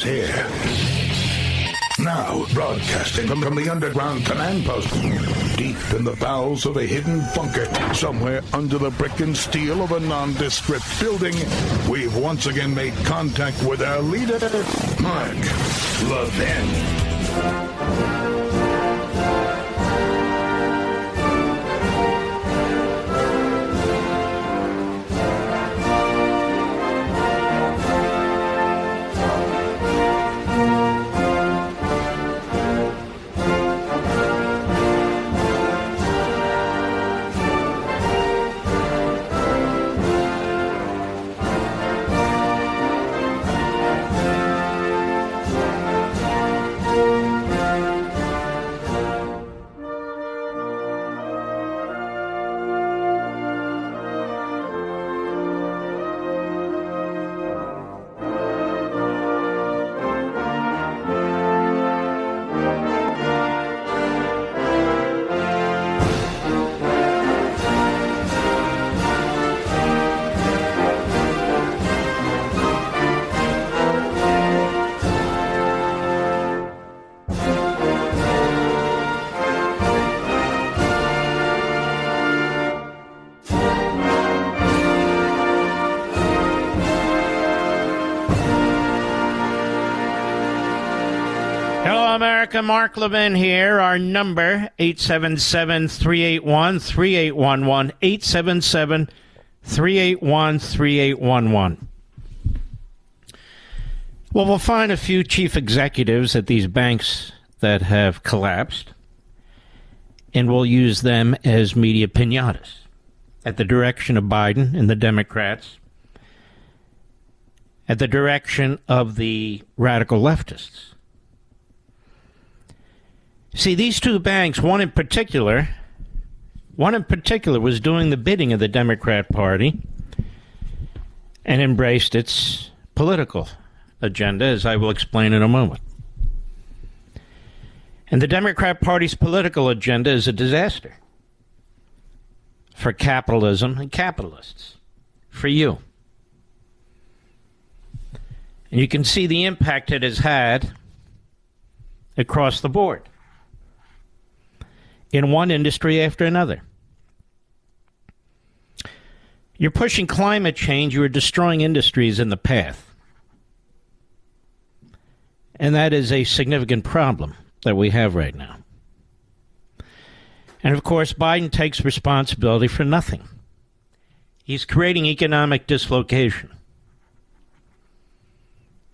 here. Now, broadcasting from the underground command post, deep in the bowels of a hidden bunker, somewhere under the brick and steel of a nondescript building, we've once again made contact with our leader, Mark Levin. America, Mark Levin here. Our number, 877-381-3811, 877-381-3811. Well, we'll find a few chief executives at these banks that have collapsed, and we'll use them as media piñatas at the direction of Biden and the Democrats, at the direction of the radical leftists. See, these two banks, one in particular was doing the bidding of the Democrat Party and embraced its political agenda, as I will explain in a moment. And the Democrat Party's political agenda is a disaster for capitalism and capitalists, for you. And you can see the impact it has had across the board, in one industry after another. You're pushing climate change. You are destroying industries in the path. And that is a significant problem that we have right now. And of course, Biden takes responsibility for nothing. He's creating economic dislocation.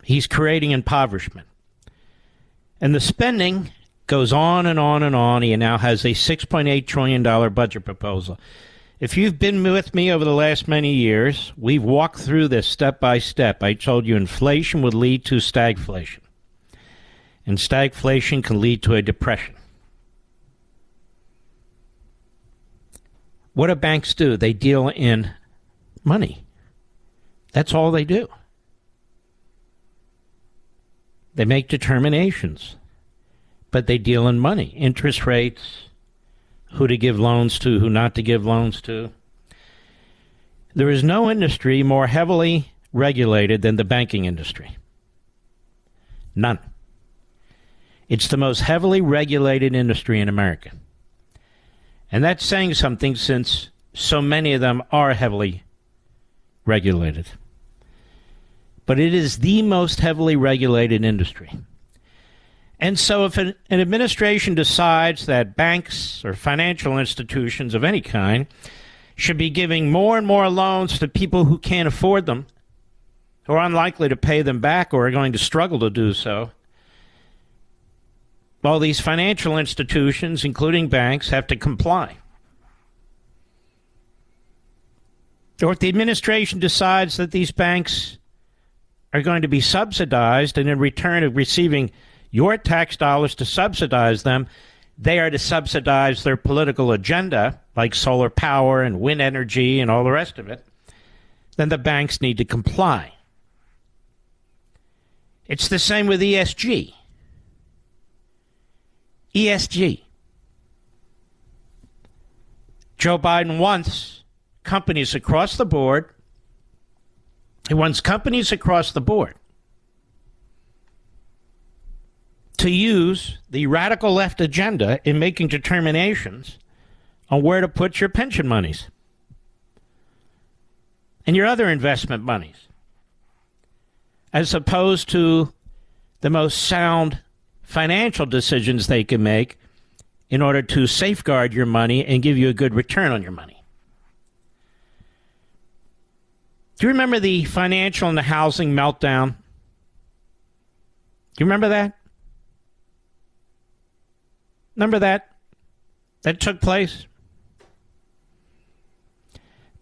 He's creating impoverishment. And the spending goes on and on and on. He now has a $6.8 trillion budget proposal. If you've been with me over the last many years, we've walked through this step by step. I told you inflation would lead to stagflation. And stagflation can lead to a depression. What do banks do? They deal in money. That's all they do. They make determinations. But they deal in money, interest rates, who to give loans to, who not to give loans to. There is no industry more heavily regulated than the banking industry. None. It's the most heavily regulated industry in America. And that's saying something, since so many of them are heavily regulated. But it is the most heavily regulated industry. And so if an administration decides that banks or financial institutions of any kind should be giving more and more loans to people who can't afford them, who are unlikely to pay them back or are going to struggle to do so, well, these financial institutions, including banks, have to comply. Or if the administration decides that these banks are going to be subsidized, and in return of receiving your tax dollars to subsidize them, they are to subsidize their political agenda, like solar power and wind energy and all the rest of it, then the banks need to comply. It's the same with ESG. ESG. Joe Biden wants companies across the board. He wants companies across the board to use the radical left agenda in making determinations on where to put your pension monies and your other investment monies, as opposed to the most sound financial decisions they can make in order to safeguard your money and give you a good return on your money. Do you remember the financial and the housing meltdown? Do you remember that? Remember that? That took place?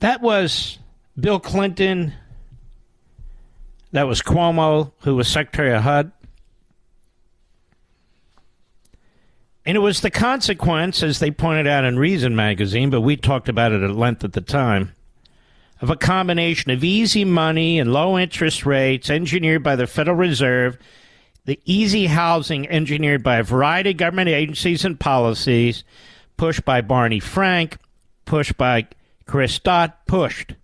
That was Bill Clinton. That was Cuomo, who was Secretary of HUD. And it was the consequence, as they pointed out in Reason magazine, but we talked about it at length at the time, of a combination of easy money and low interest rates engineered by the Federal Reserve, the easy housing engineered by a variety of government agencies and policies, pushed by Barney Frank, pushed by Chris Stott, pushed.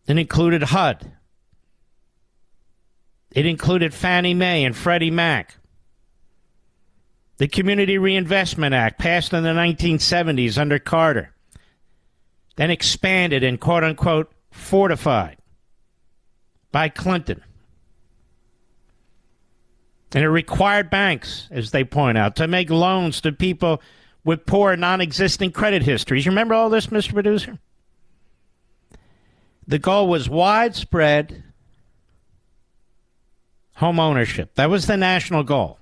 It included HUD. It included Fannie Mae and Freddie Mac. The Community Reinvestment Act, passed in the 1970s under Carter, then expanded and quote-unquote fortified by Clinton. And it required banks, as they point out, to make loans to people with poor, non-existing credit histories. You remember all this, Mr. Producer? The goal was widespread home ownership. That was the national goal.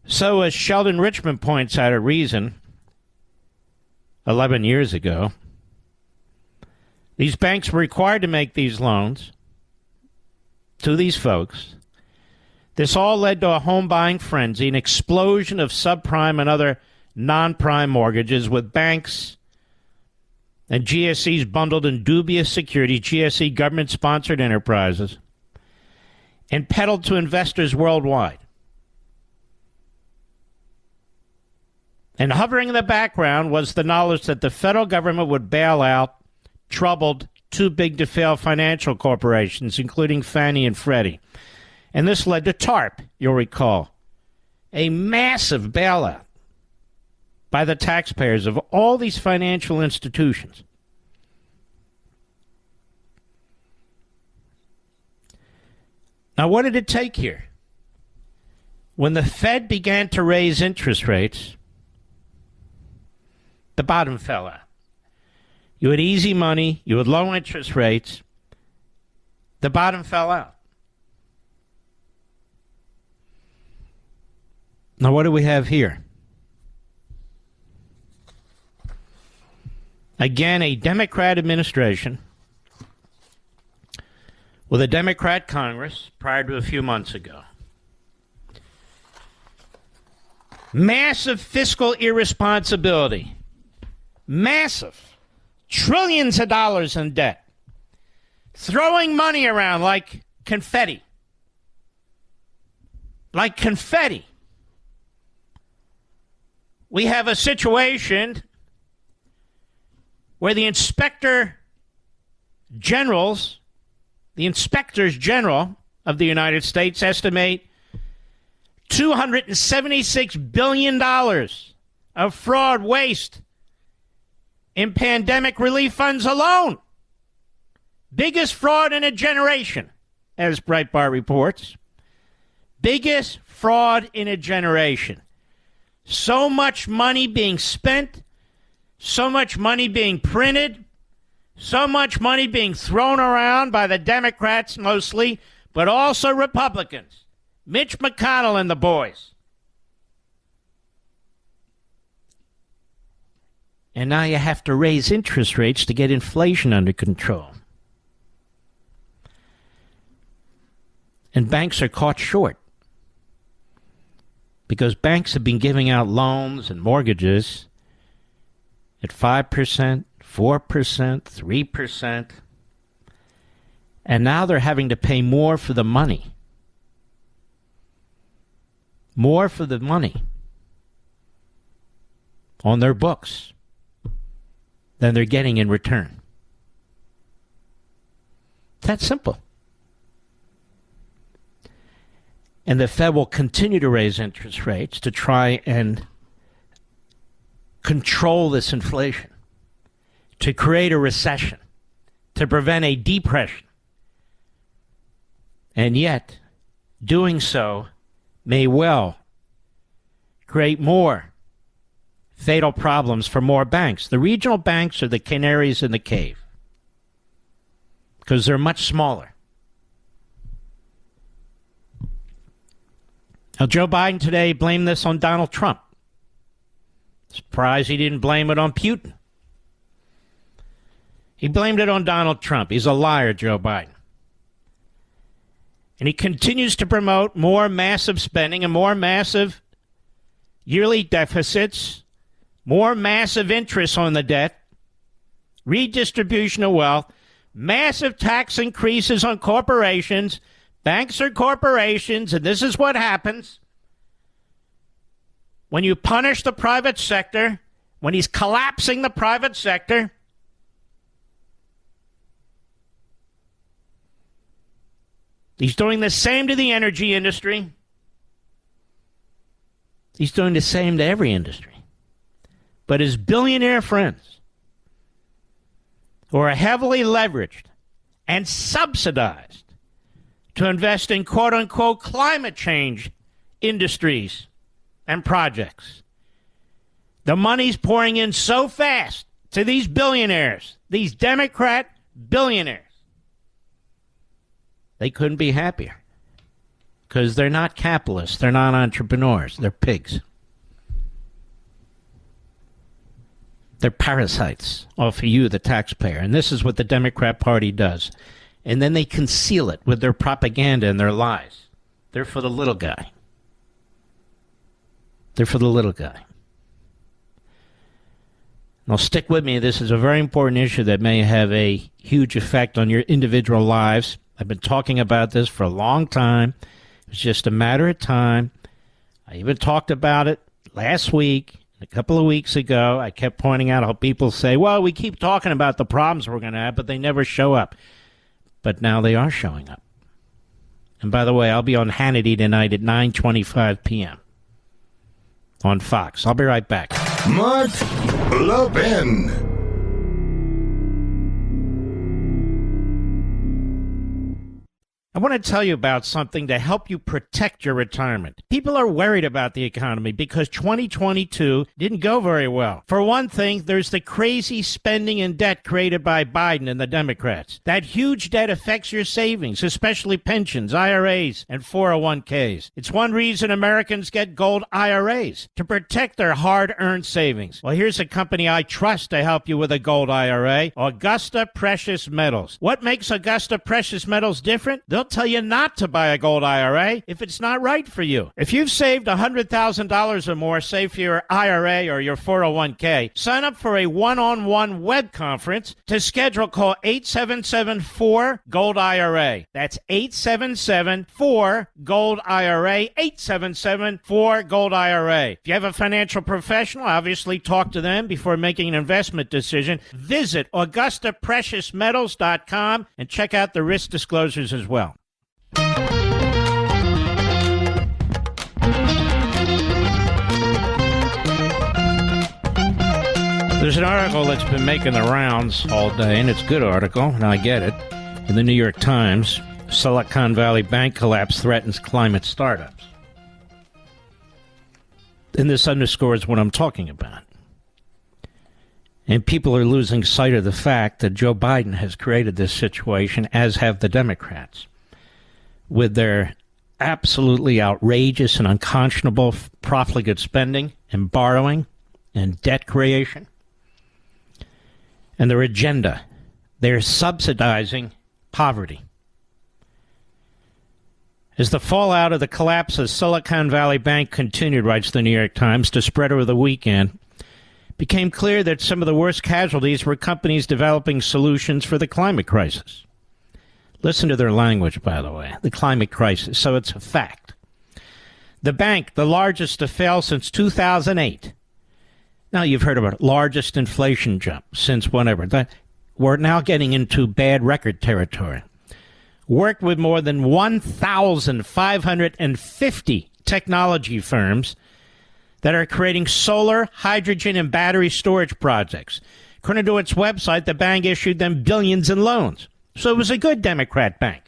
So, as Sheldon Richman points out at Reason 11 years ago, these banks were required to make these loans to these folks. This all led to a home buying frenzy, an explosion of subprime and other non-prime mortgages, with banks and GSEs bundled in dubious security, GSE government-sponsored enterprises, and peddled to investors worldwide. And hovering in the background was the knowledge that the federal government would bail out troubled, too-big-to-fail financial corporations, including Fannie and Freddie. And this led to TARP, you'll recall, a massive bailout by the taxpayers of all these financial institutions. Now, what did it take here? When the Fed began to raise interest rates, the bottom fell out. You had easy money, you had low interest rates, the bottom fell out. Now, what do we have here? Again, a Democrat administration with a Democrat Congress prior to a few months ago. Massive fiscal irresponsibility. Massive. Trillions of dollars in debt. Throwing money around like confetti. Like confetti. We have a situation where the inspectors general of the United States estimate $276 billion of fraud, waste in pandemic relief funds alone. Biggest fraud in a generation, as Breitbart reports. Biggest fraud in a generation. So much money being spent, so much money being printed, so much money being thrown around by the Democrats mostly, but also Republicans. Mitch McConnell and the boys. And now you have to raise interest rates to get inflation under control. And banks are caught short, because banks have been giving out loans and mortgages at 5%, 4%, 3%. And now they're having to pay more for the money. More for the money on their books than they're getting in return. It's that simple. And the Fed will continue to raise interest rates to try and control this inflation, to create a recession, to prevent a depression. And yet, doing so may well create more fatal problems for more banks. The regional banks are the canaries in the cave because they're much smaller. Now, Joe Biden today blamed this on Donald Trump. Surprised he didn't blame it on Putin. He blamed it on Donald Trump. He's a liar, Joe Biden. And he continues to promote more massive spending and more massive yearly deficits, more massive interest on the debt, redistribution of wealth, massive tax increases on corporations. Banks are corporations, and this is what happens when you punish the private sector, when he's collapsing the private sector. He's doing the same to the energy industry. He's doing the same to every industry. But his billionaire friends, who are heavily leveraged and subsidized to invest in quote-unquote climate change industries and projects. The money's pouring in so fast to these billionaires, these Democrat billionaires. They couldn't be happier because they're not capitalists. They're not entrepreneurs. They're pigs. They're parasites off of you, the taxpayer. And this is what the Democrat Party does. And then they conceal it with their propaganda and their lies. They're for the little guy. They're for the little guy. Now, stick with me. This is a very important issue that may have a huge effect on your individual lives. I've been talking about this for a long time. It's just a matter of time. I even talked about it last week, a couple of weeks ago. I kept pointing out how people say, well, we keep talking about the problems we're going to have, but they never show up. But now they are showing up. And by the way, I'll be on Hannity tonight at 9:25 p.m. on Fox. I'll be right back. Mark Levin. I want to tell you about something to help you protect your retirement. People are worried about the economy because 2022 didn't go very well. For one thing, there's the crazy spending and debt created by Biden and the Democrats. That huge debt affects your savings, especially pensions, IRAs, and 401ks. It's one reason Americans get gold IRAs, to protect their hard-earned savings. Well, here's a company I trust to help you with a gold IRA, Augusta Precious Metals. What makes Augusta Precious Metals different? They'll tell you not to buy a gold IRA if it's not right for you. If you've saved $100,000 or more, say for your IRA or your 401k, sign up for a one-on-one web conference. To schedule, call 877-4-GOLD-IRA. That's 877-4-GOLD-IRA, 877-4-GOLD-IRA. If you have a financial professional, obviously talk to them before making an investment decision. Visit AugustaPreciousMetals.com and check out the risk disclosures as well. There's an article that's been making the rounds all day, and it's a good article, and I get it. In the New York Times, Silicon Valley bank collapse threatens climate startups. And this underscores what I'm talking about. And people are losing sight of the fact that Joe Biden has created this situation, as have the Democrats, with their absolutely outrageous and unconscionable profligate spending and borrowing and debt creation. And their agenda, they're subsidizing poverty. As the fallout of the collapse of Silicon Valley Bank continued, writes the New York Times, to spread over the weekend, it became clear that some of the worst casualties were companies developing solutions for the climate crisis. Listen to their language, by the way, the climate crisis, so it's a fact. The bank, the largest to fail since 2008. Now, you've heard about it, largest inflation jump since whenever. We're now getting into bad record territory. worked with more than 1,550 technology firms that are creating solar, hydrogen, and battery storage projects. According to its website, the bank issued them billions in loans. So it was a good Democrat bank.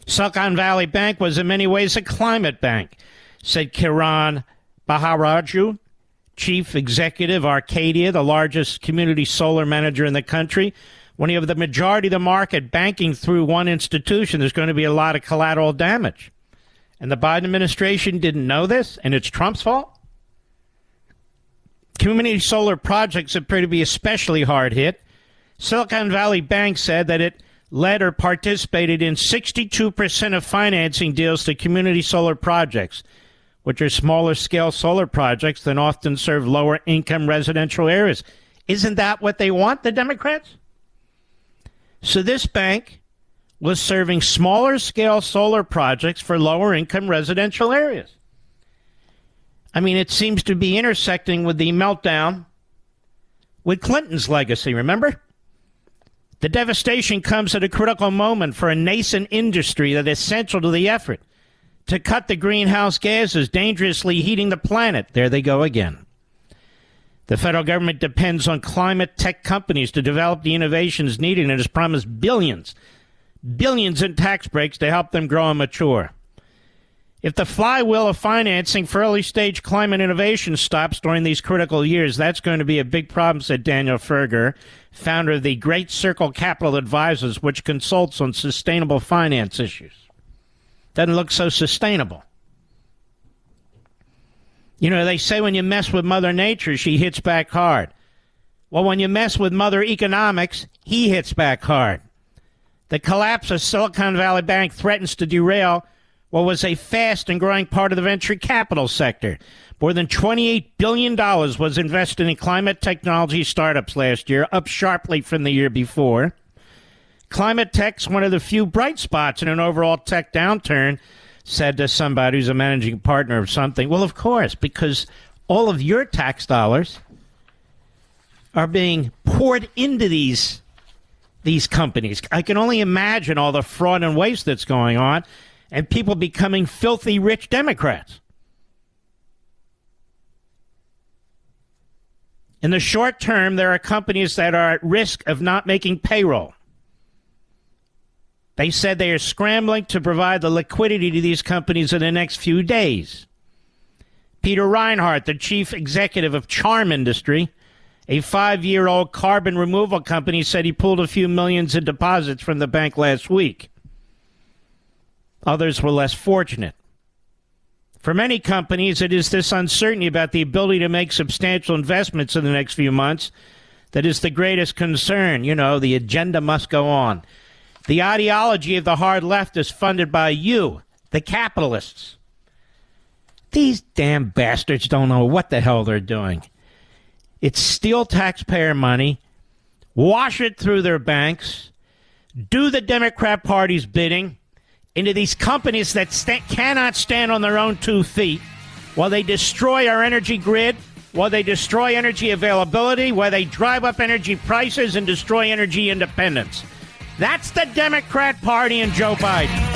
Silicon Valley Bank was in many ways a climate bank, said Kiran Baharaju, chief executive, Arcadia, the largest community solar manager in the country. When you have the majority of the market banking through one institution, there's going to be a lot of collateral damage. And the Biden administration didn't know this, and it's Trump's fault? Community solar projects appear to be especially hard hit. Silicon Valley Bank said that it led or participated in 62% of financing deals to community solar projects, which are smaller scale solar projects that often serve lower income residential areas. Isn't that what they want, the Democrats? So this bank was serving smaller scale solar projects for lower income residential areas. I mean, it seems to be intersecting with the meltdown with Clinton's legacy, remember? The devastation comes at a critical moment for a nascent industry that is central to the effort to cut the greenhouse gases dangerously heating the planet. There they go again. The federal government depends on climate tech companies to develop the innovations needed and has promised billions in tax breaks to help them grow and mature. If the flywheel of financing for early-stage climate innovation stops during these critical years, that's going to be a big problem, said Daniel Ferger, founder of the Great Circle Capital Advisors, which consults on sustainable finance issues. Doesn't look so sustainable. You know, they say when you mess with Mother Nature, she hits back hard. Well, when you mess with Mother Economics, he hits back hard. The collapse of Silicon Valley Bank threatens to derail what was a fast and growing part of the venture capital sector. More than $28 billion was invested in climate technology startups last year, up sharply from the year before. Climate tech's one of the few bright spots in an overall tech downturn, said to somebody who's a managing partner of something. Well, of course, because all of your tax dollars are being poured into these companies. I can only imagine all the fraud and waste that's going on, and people becoming filthy rich Democrats. In the short term, there are companies that are at risk of not making payroll. They said they are scrambling to provide the liquidity to these companies in the next few days. Peter Reinhardt, the chief executive of Charm Industry, a 5-year-old carbon removal company, said he pulled a few millions in deposits from the bank last week. Others were less fortunate. For many companies, it is this uncertainty about the ability to make substantial investments in the next few months that is the greatest concern. You know, the agenda must go on. The ideology of the hard left is funded by you, the capitalists. These damn bastards don't know what the hell they're doing. It's steal taxpayer money, wash it through their banks, do the Democrat Party's bidding, into these companies that cannot stand on their own 2 feet, while they destroy our energy grid, while they destroy energy availability, while they drive up energy prices and destroy energy independence. That's the Democrat Party and Joe Biden.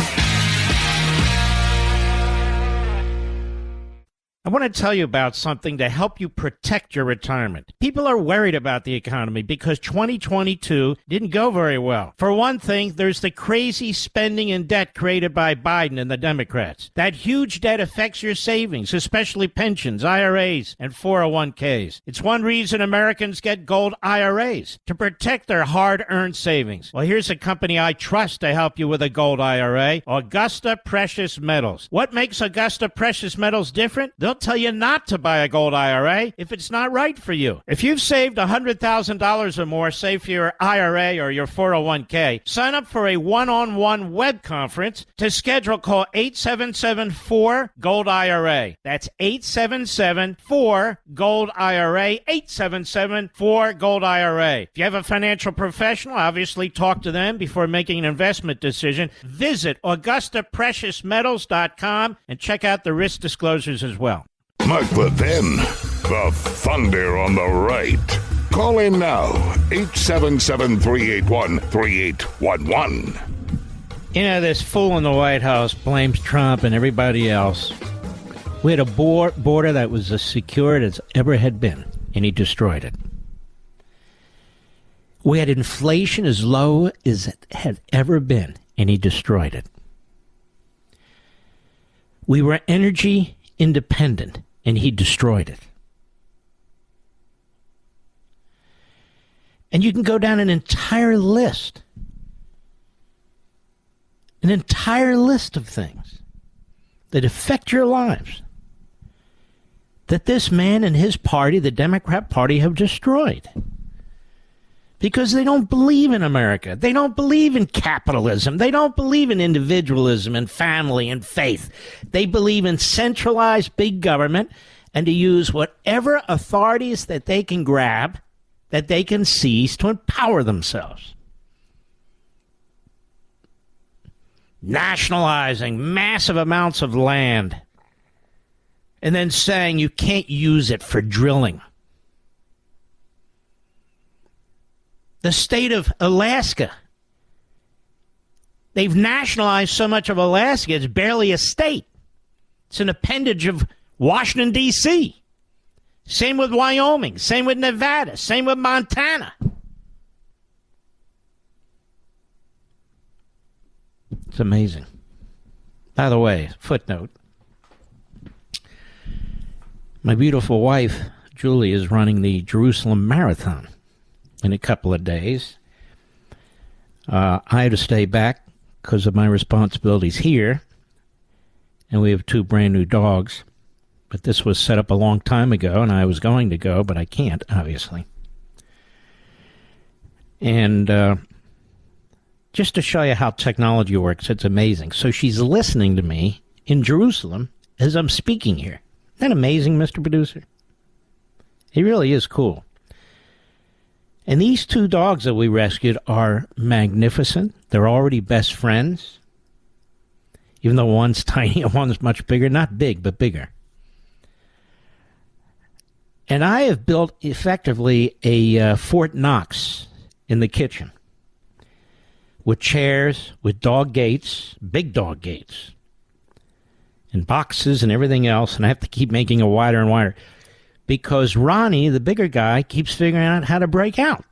I want to tell you about something to help you protect your retirement. People are worried about the economy because 2022 didn't go very well. For one thing, there's the crazy spending and debt created by Biden and the Democrats. That huge debt affects your savings, especially pensions, IRAs, and 401ks. It's one reason Americans get gold IRAs, to protect their hard-earned savings. Well, here's a company I trust to help you with a gold IRA, Augusta Precious Metals. What makes Augusta Precious Metals different? They'll tell you not to buy a gold IRA if it's not right for you. If you've saved $100,000 or more, say for your IRA or your 401k, sign up for a one-on-one web conference. To schedule, call 877-4-GOLD-IRA. That's 877-4-GOLD-IRA, 877-4-GOLD-IRA. If you have a financial professional, obviously talk to them before making an investment decision. Visit AugustaPreciousMetals.com and check out the risk disclosures as well. Mark Levin, the thunder on the right. Call in now, 877-381-3811. You know, this fool in the White House blames Trump and everybody else. We had a border that was as secure as ever had been, and he destroyed it. We had inflation as low as it had ever been, and he destroyed it. We were energy independent, and he destroyed it. And you can go down an entire list of things that affect your lives that this man and his party, the Democrat Party, have destroyed. Because they don't believe in America. They don't believe in capitalism. They don't believe in individualism and family and faith. They believe in centralized big government and to use whatever authorities that they can grab, that they can seize to empower themselves. Nationalizing massive amounts of land and then saying you can't use it for drilling. The state of Alaska. They've nationalized so much of Alaska, it's barely a state. It's an appendage of Washington, D.C. Same with Wyoming. Same with Nevada. Same with Montana. It's amazing. By the way, footnote. My beautiful wife, Julie, is running the Jerusalem Marathon in a couple of days. I had to stay back because of my responsibilities here, and we have 2 brand new dogs. But this was set up a long time ago, and I was going to go, but I can't, obviously. And just to show you how technology works, it's amazing. So she's listening to me in Jerusalem as I'm speaking here. Isn't that amazing, Mr. Producer? It really is cool. And these 2 dogs that we rescued are magnificent. They're already best friends. Even though one's tiny and one's much bigger. Not big, but bigger. And I have built, effectively, a Fort Knox in the kitchen. With chairs, with dog gates, big dog gates. And boxes and everything else. And I have to keep making it wider and wider. Because Ronnie, the bigger guy, keeps figuring out how to break out.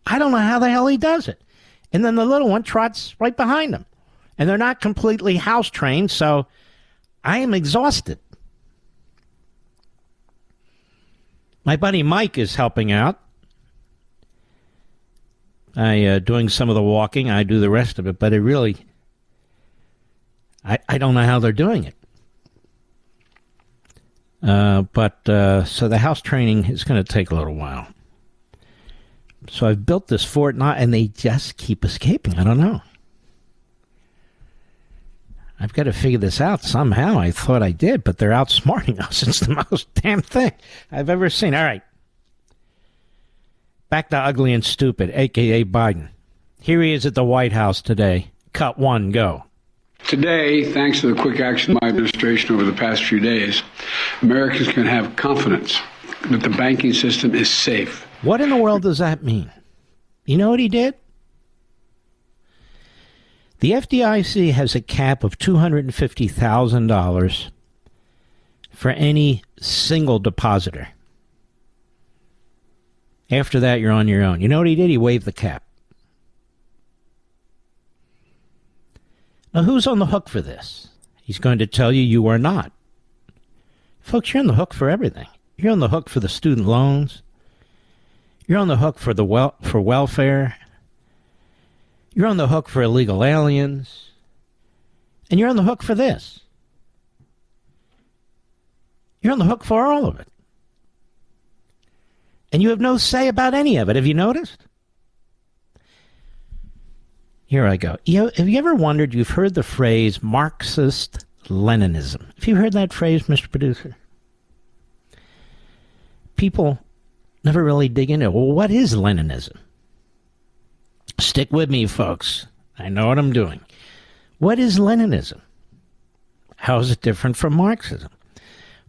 I don't know how the hell he does it. And then the little one trots right behind him. And they're not completely house trained, so I am exhausted. My buddy Mike is helping out. Doing some of the walking. I do the rest of it. But it really, I don't know how they're doing it. So the house training is going to take a little while. So I've built this Fort Knox, and they just keep escaping. I don't know. I've got to figure this out somehow. I thought I did, but they're outsmarting us. It's the most damn thing I've ever seen. All right. Back to ugly and stupid, a.k.a. Biden. Here he is at the White House today. Cut 1, go. Today, thanks to the quick action of my administration over the past few days, Americans can have confidence that the banking system is safe. What in the world does that mean? You know what he did? The FDIC has a cap of $250,000 for any single depositor. After that, you're on your own. You know what he did? He waived the cap. Now, who's on the hook for this? He's going to tell you you are not. Folks, you're on the hook for everything. You're on the hook for the student loans. You're on the hook for for welfare. You're on the hook for illegal aliens. And you're on the hook for this. You're on the hook for all of it. And you have no say about any of it. Have you noticed? Here I go. Have you ever wondered, you've heard the phrase Marxist-Leninism. Have you heard that phrase, Mr. Producer? People never really dig into it. Well, what is Leninism? Stick with me, folks. I know what I'm doing. What is Leninism? How is it different from Marxism?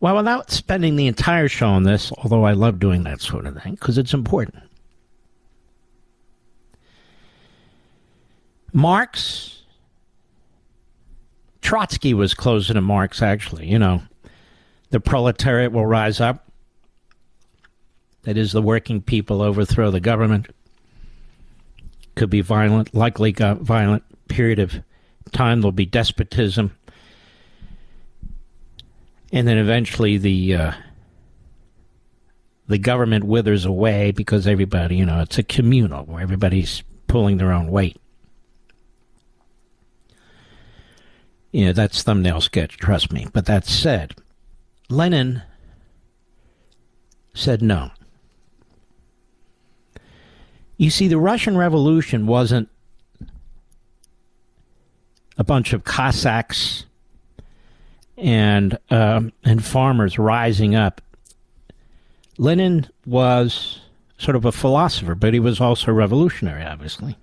Well, without spending the entire show on this, although I love doing that sort of thing, because it's important. Marx, Trotsky was closer to Marx, actually. You know, the proletariat will rise up. That is, the working people overthrow the government. Could be violent, likely violent period of time. There'll be despotism. And then eventually the government withers away because everybody, you know, it's a communal where everybody's pulling their own weight. You know, that's thumbnail sketch, trust me. But that said, Lenin said no. You see, the Russian Revolution wasn't a bunch of Cossacks and farmers rising up. Lenin was sort of a philosopher, but he was also revolutionary, obviously.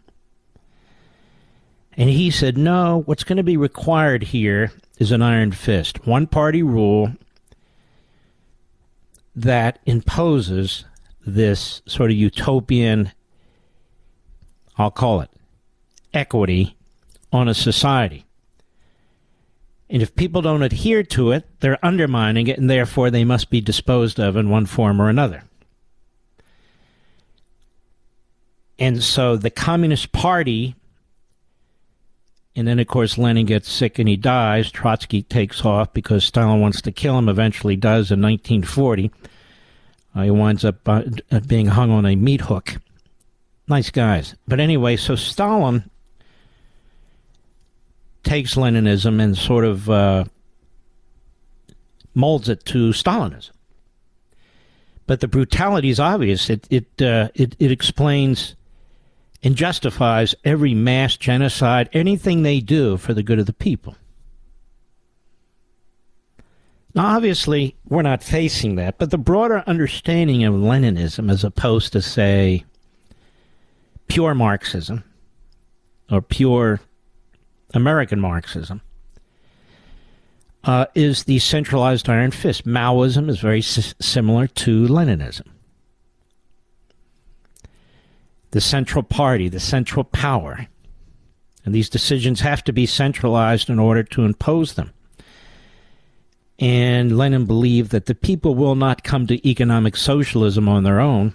And he said, no, what's going to be required here is an iron fist, one-party rule that imposes this sort of utopian, I'll call it, equity on a society. And if people don't adhere to it, they're undermining it, and therefore they must be disposed of in one form or another. And so the Communist Party, and then, of course, Lenin gets sick and he dies. Trotsky takes off because Stalin wants to kill him, eventually does in 1940. He winds up being hung on a meat hook. Nice guys. But anyway, so Stalin takes Leninism and sort of molds it to Stalinism. But the brutality is obvious. It explains and justifies every mass genocide, anything they do for the good of the people. Now, obviously, we're not facing that, but the broader understanding of Leninism, as opposed to, say, pure Marxism or pure American Marxism, is the centralized iron fist. Maoism is very similar to Leninism. The central party, the central power. And these decisions have to be centralized in order to impose them. And Lenin believed that the people will not come to economic socialism on their own.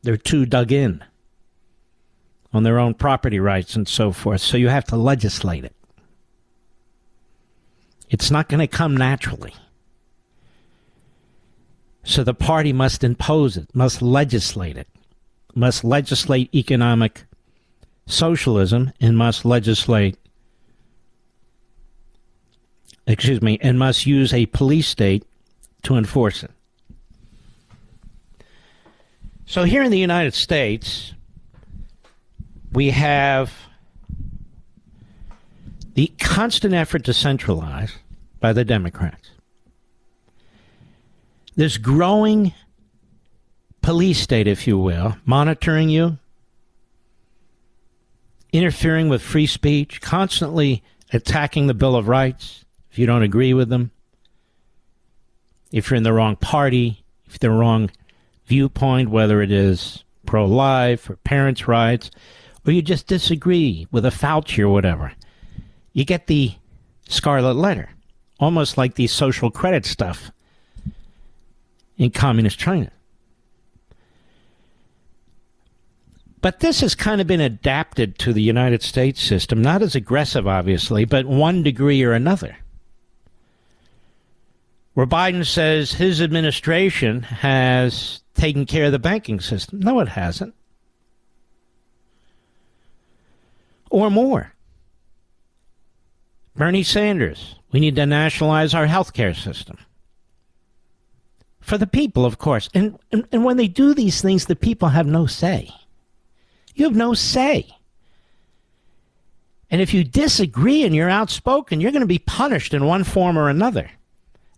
They're too dug in on their own property rights and so forth. So you have to legislate it. It's not going to come naturally. So the party must impose it, must legislate it. Must legislate economic socialism and must legislate, and must use a police state to enforce it. So here in the United States, we have the constant effort to centralize by the Democrats. This growing police state, if you will, monitoring you, interfering with free speech, constantly attacking the Bill of Rights if you don't agree with them, if you're in the wrong party, if the wrong viewpoint, whether it is pro-life or parents' rights, or you just disagree with a Fauci or whatever. You get the scarlet letter, almost like the social credit stuff in communist China. But this has kind of been adapted to the United States system, not as aggressive, obviously, but one degree or another. Where Biden says his administration has taken care of the banking system. No, it hasn't. Or more. Bernie Sanders, we need to nationalize our healthcare system. For the people, of course. And when they do these things, the people have no say. You have no say. And if you disagree and you're outspoken, you're going to be punished in one form or another.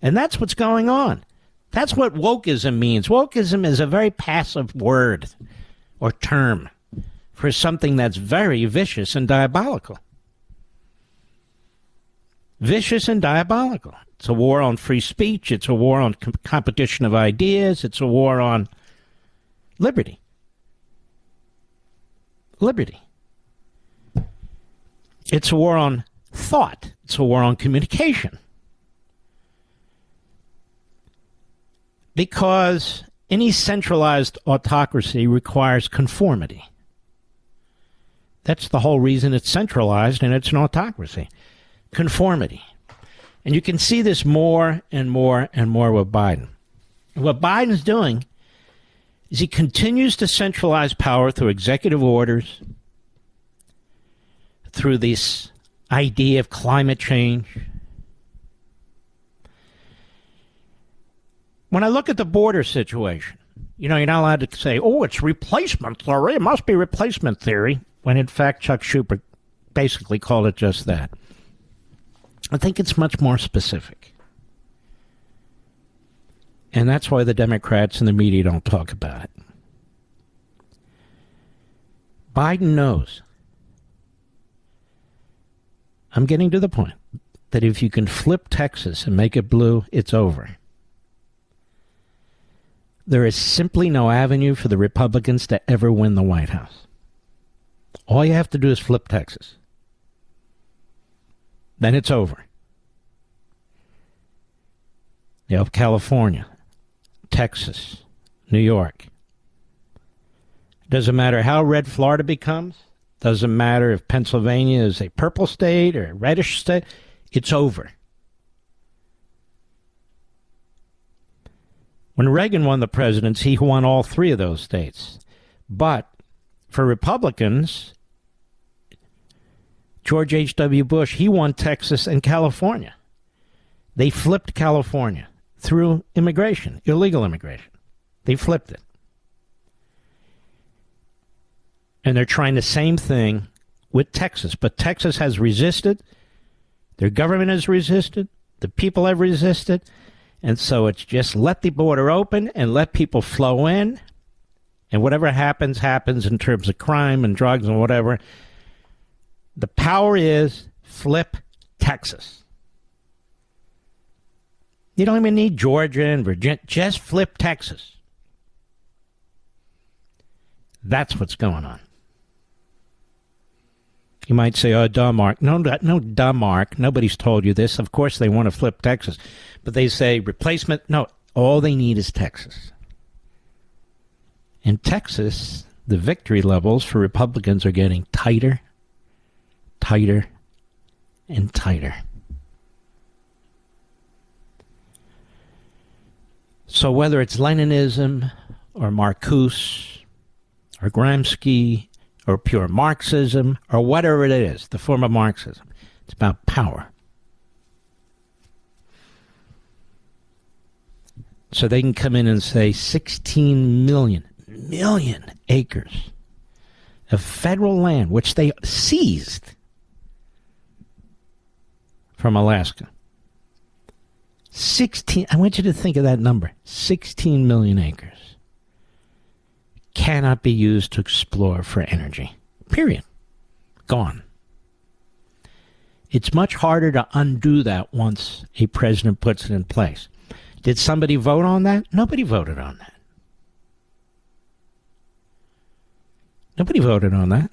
And that's what's going on. That's what wokeism means. Wokeism is a very passive word or term for something that's very vicious and diabolical. Vicious and diabolical. It's a war on free speech. It's a war on competition of ideas. It's a war on liberty. Liberty. It's a war on thought. It's a war on communication. Because any centralized autocracy requires conformity. That's the whole reason it's centralized and it's an autocracy. Conformity. And you can see this more and more and more with Biden. What Biden's doing is he continues to centralize power through executive orders, through this idea of climate change. When I look at the border situation, you're not allowed to say, oh, it's replacement theory. It must be replacement theory, when in fact Chuck Schumer basically called it just that. I think it's much more specific. And that's why the Democrats and the media don't talk about it. Biden knows. I'm getting to the point that if you can flip Texas and make it blue, it's over. There is simply no avenue for the Republicans to ever win the White House. All you have to do is flip Texas. Then it's over. You have California, Texas, New York. Doesn't matter how red Florida becomes. Doesn't matter if Pennsylvania is a purple state or a reddish state. It's over. When Reagan won the presidency, he won all three of those states. But for Republicans, George H.W. Bush, he won Texas and California. They flipped California through immigration, illegal immigration. They flipped it. And they're trying the same thing with Texas. But Texas has resisted. Their government has resisted. The people have resisted. And so it's just let the border open and let people flow in. And whatever happens, happens in terms of crime and drugs and whatever. The power is flip Texas. You don't even need Georgia and Virginia. Just flip Texas. That's what's going on. You might say, oh, dumb Mark. No, dumb Mark. Nobody's told you this. Of course they want to flip Texas. But they say replacement. No, all they need is Texas. In Texas, the victory levels for Republicans are getting tighter, tighter, and tighter. So whether it's Leninism or Marcuse or Gramsci or pure Marxism or whatever it is, the form of Marxism, it's about power. So they can come in and say 16 million acres of federal land, which they seized from Alaska. 16, I want you to think of that number, 16 million acres cannot be used to explore for energy. Period. Gone. It's much harder to undo that once a president puts it in place. Did somebody vote on that? Nobody voted on that. Nobody voted on that.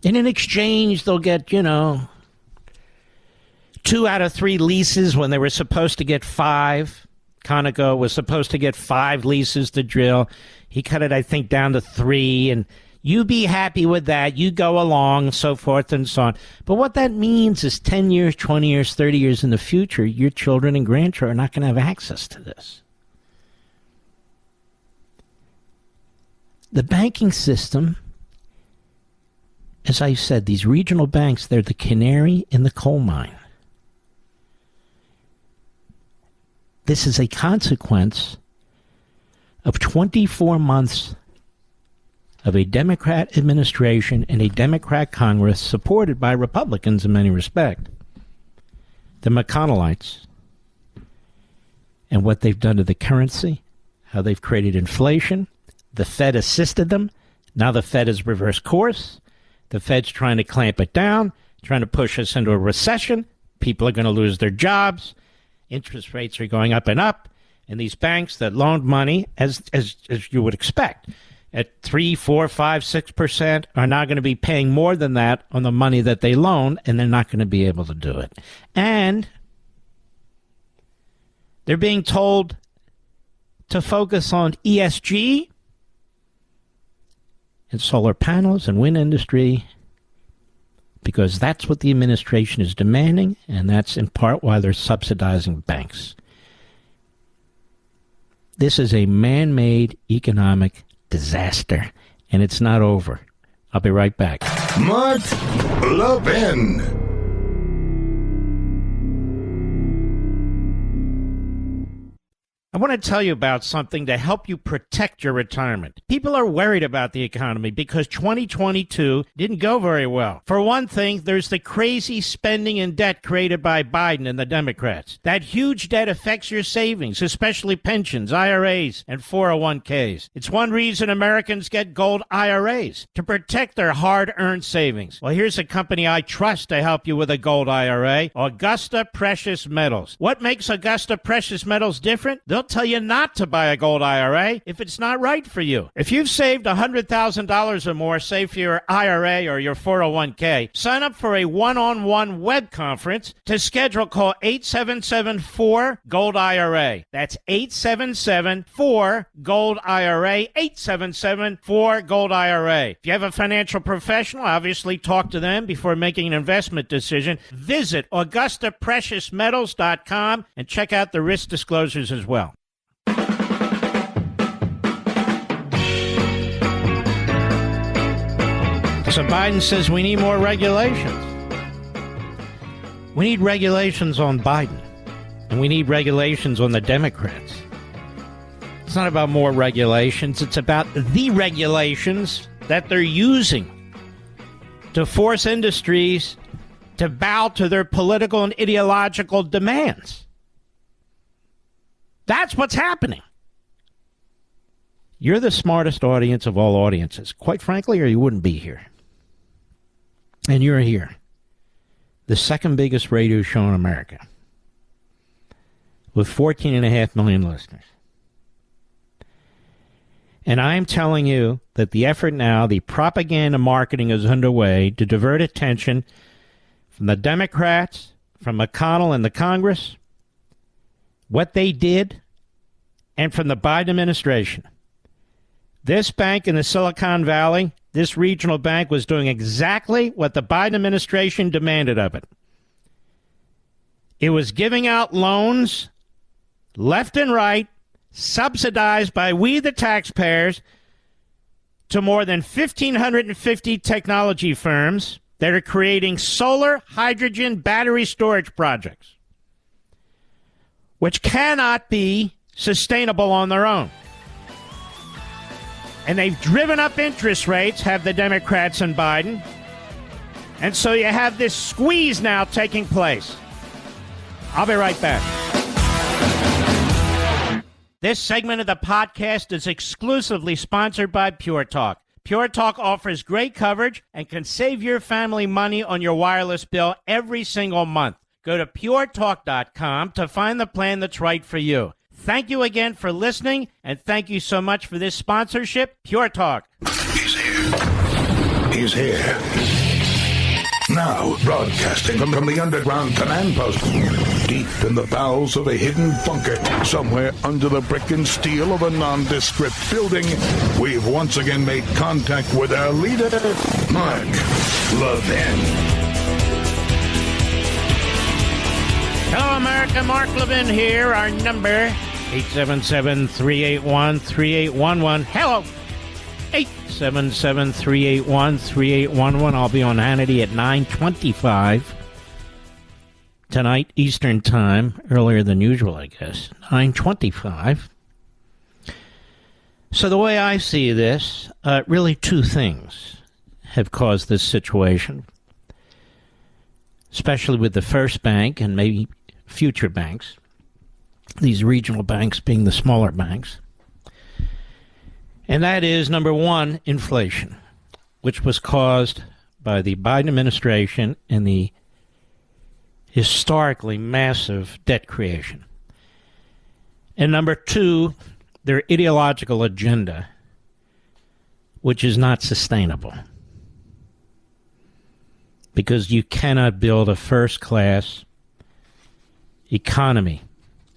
And in exchange, they'll get, 2 out of 3 leases when they were supposed to get 5. Conoco was supposed to get 5 leases to drill. He cut it, I think, down to 3. And you be happy with that. You go along, so forth and so on. But what that means is 10 years, 20 years, 30 years in the future, your children and grandchildren are not going to have access to this. The banking system, as I said, these regional banks, they're the canary in the coal mine. This is a consequence of 24 months of a Democrat administration and a Democrat Congress supported by Republicans in many respects. The McConnellites. And what they've done to the currency, how they've created inflation. The Fed assisted them. Now the Fed has reversed course. The Fed's trying to clamp it down, trying to push us into a recession. People are going to lose their jobs. Interest rates are going up, and these banks that loaned money, as you would expect, at 3, 4, 5, 6%, are now going to be paying more than that on the money that they loan, and they're not going to be able to do it. And they're being told to focus on ESG and solar panels and wind industry, because that's what the administration is demanding, and that's in part why they're subsidizing banks. This is a man-made economic disaster, and it's not over. I'll be right back. Mark Levin. I want to tell you about something to help you protect your retirement. People are worried about the economy because 2022 didn't go very well. For one thing, there's the crazy spending and debt created by Biden and the Democrats. That huge debt affects your savings, especially pensions, IRAs, and 401ks. It's one reason Americans get gold IRAs, to protect their hard-earned savings. Well, here's a company I trust to help you with a gold IRA, Augusta Precious Metals. What makes Augusta Precious Metals different? They'll tell you not to buy a gold IRA if it's not right for you. If you've saved $100,000 or more, say for your IRA or your 401k, sign up for a one-on-one web conference. To schedule, call 877-4-GOLD-IRA. That's 877-4-GOLD-IRA, 877-4-GOLD-IRA. If you have a financial professional, obviously talk to them before making an investment decision. Visit AugustaPreciousMetals.com and check out the risk disclosures as well. So Biden says we need more regulations. We need regulations on Biden, and we need regulations on the Democrats. It's not about more regulations. It's about the regulations that they're using to force industries to bow to their political and ideological demands. That's what's happening. You're the smartest audience of all audiences, quite frankly, or you wouldn't be here. And you're here, the second biggest radio show in America, with 14.5 million listeners. And I'm telling you that the effort now, the propaganda marketing is underway to divert attention from the Democrats, from McConnell and the Congress, what they did, and from the Biden administration. This bank in the Silicon Valley, this regional bank, was doing exactly what the Biden administration demanded of it. It was giving out loans left and right, subsidized by we, the taxpayers, to more than 1,550 technology firms that are creating solar, hydrogen, battery storage projects, which cannot be sustainable on their own. And they've driven up interest rates, have the Democrats and Biden. And so you have this squeeze now taking place. I'll be right back. This segment of the podcast is exclusively sponsored by Pure Talk. Pure Talk offers great coverage and can save your family money on your wireless bill every single month. Go to puretalk.com to find the plan that's right for you. Thank you again for listening, and thank you so much for this sponsorship, Pure Talk. He's here. He's here. Now, broadcasting from the underground command post, deep in the bowels of a hidden bunker, somewhere under the brick and steel of a nondescript building, we've once again made contact with our leader, Mark Levin. Hello, America. Mark Levin here. Our number, 877-381-3811. Hello. 877-381-3811. I'll be on Hannity at 9:25 tonight, Eastern Time. Earlier than usual, I guess. 9:25. So the way I see this, really two things have caused this situation, especially with the first bank and maybe future banks, these regional banks being the smaller banks. And that is, number one, inflation, which was caused by the Biden administration and the historically massive debt creation. And number two, their ideological agenda, which is not sustainable. Because you cannot build a first-class economy,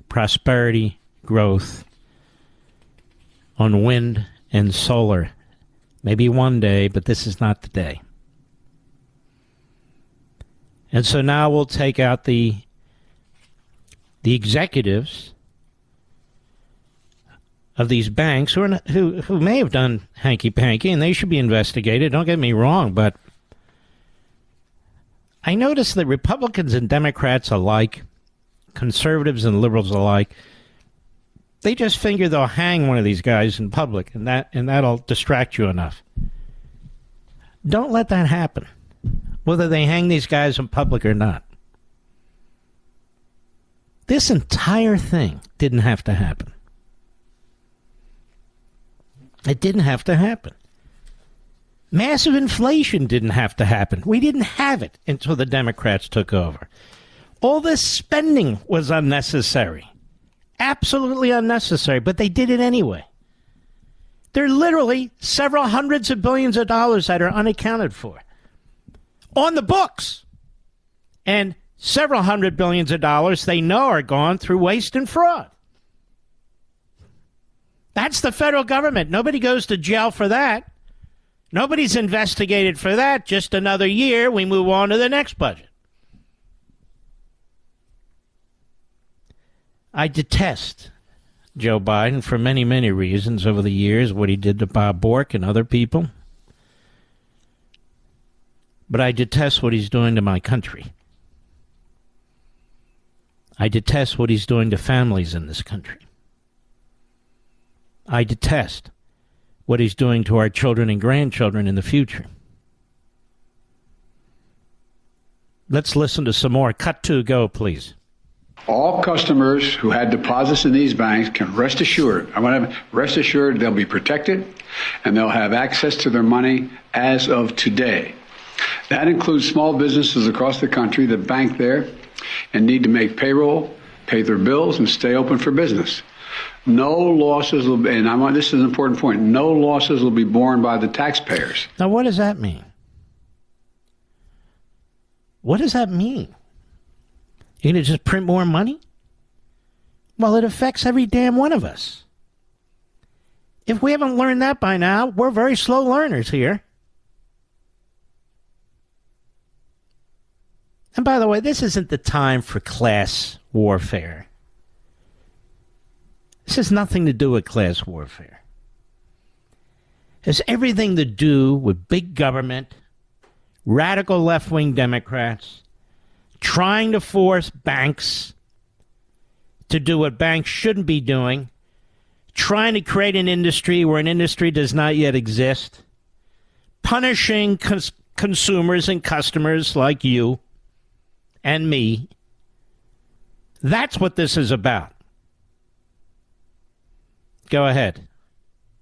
prosperity, growth on wind and solar. Maybe one day, but this is not the day. And so now we'll take out the executives of these banks who may have done hanky-panky, and they should be investigated. Don't get me wrong, but I notice that Republicans and Democrats alike, conservatives and liberals alike, they just figure they'll hang one of these guys in public, and that'll distract you enough. Don't let that happen, whether they hang these guys in public or not. This entire thing didn't have to happen. It didn't have to happen. Massive inflation didn't have to happen. We didn't have it until the Democrats took over. All this spending was unnecessary. Absolutely unnecessary, but they did it anyway. There are literally several hundreds of billions of dollars that are unaccounted for on the books. And several hundred billions of dollars they know are gone through waste and fraud. That's the federal government. Nobody goes to jail for that. Nobody's investigated for that. Just another year, we move on to the next budget. I detest Joe Biden for many, many reasons over the years, what he did to Bob Bork and other people. But I detest what he's doing to my country. I detest what he's doing to families in this country. I detest what he's doing to our children and grandchildren in the future. Let's listen to some more. Cut 2, go, please. All customers who had deposits in these banks can rest assured, they'll be protected and they'll have access to their money as of today. That includes small businesses across the country that bank there and need to make payroll, pay their bills, and stay open for business. No losses will be, and this is an important point, no losses will be borne by the taxpayers. Now, what does that mean? What does that mean? You're going to just print more money? Well, it affects every damn one of us. If we haven't learned that by now, we're very slow learners here. And by the way, this isn't the time for class warfare. This has nothing to do with class warfare. It has everything to do with big government, radical left-wing Democrats, trying to force banks to do what banks shouldn't be doing, trying to create an industry where an industry does not yet exist, punishing consumers and customers like you and me. That's what this is about. Go ahead.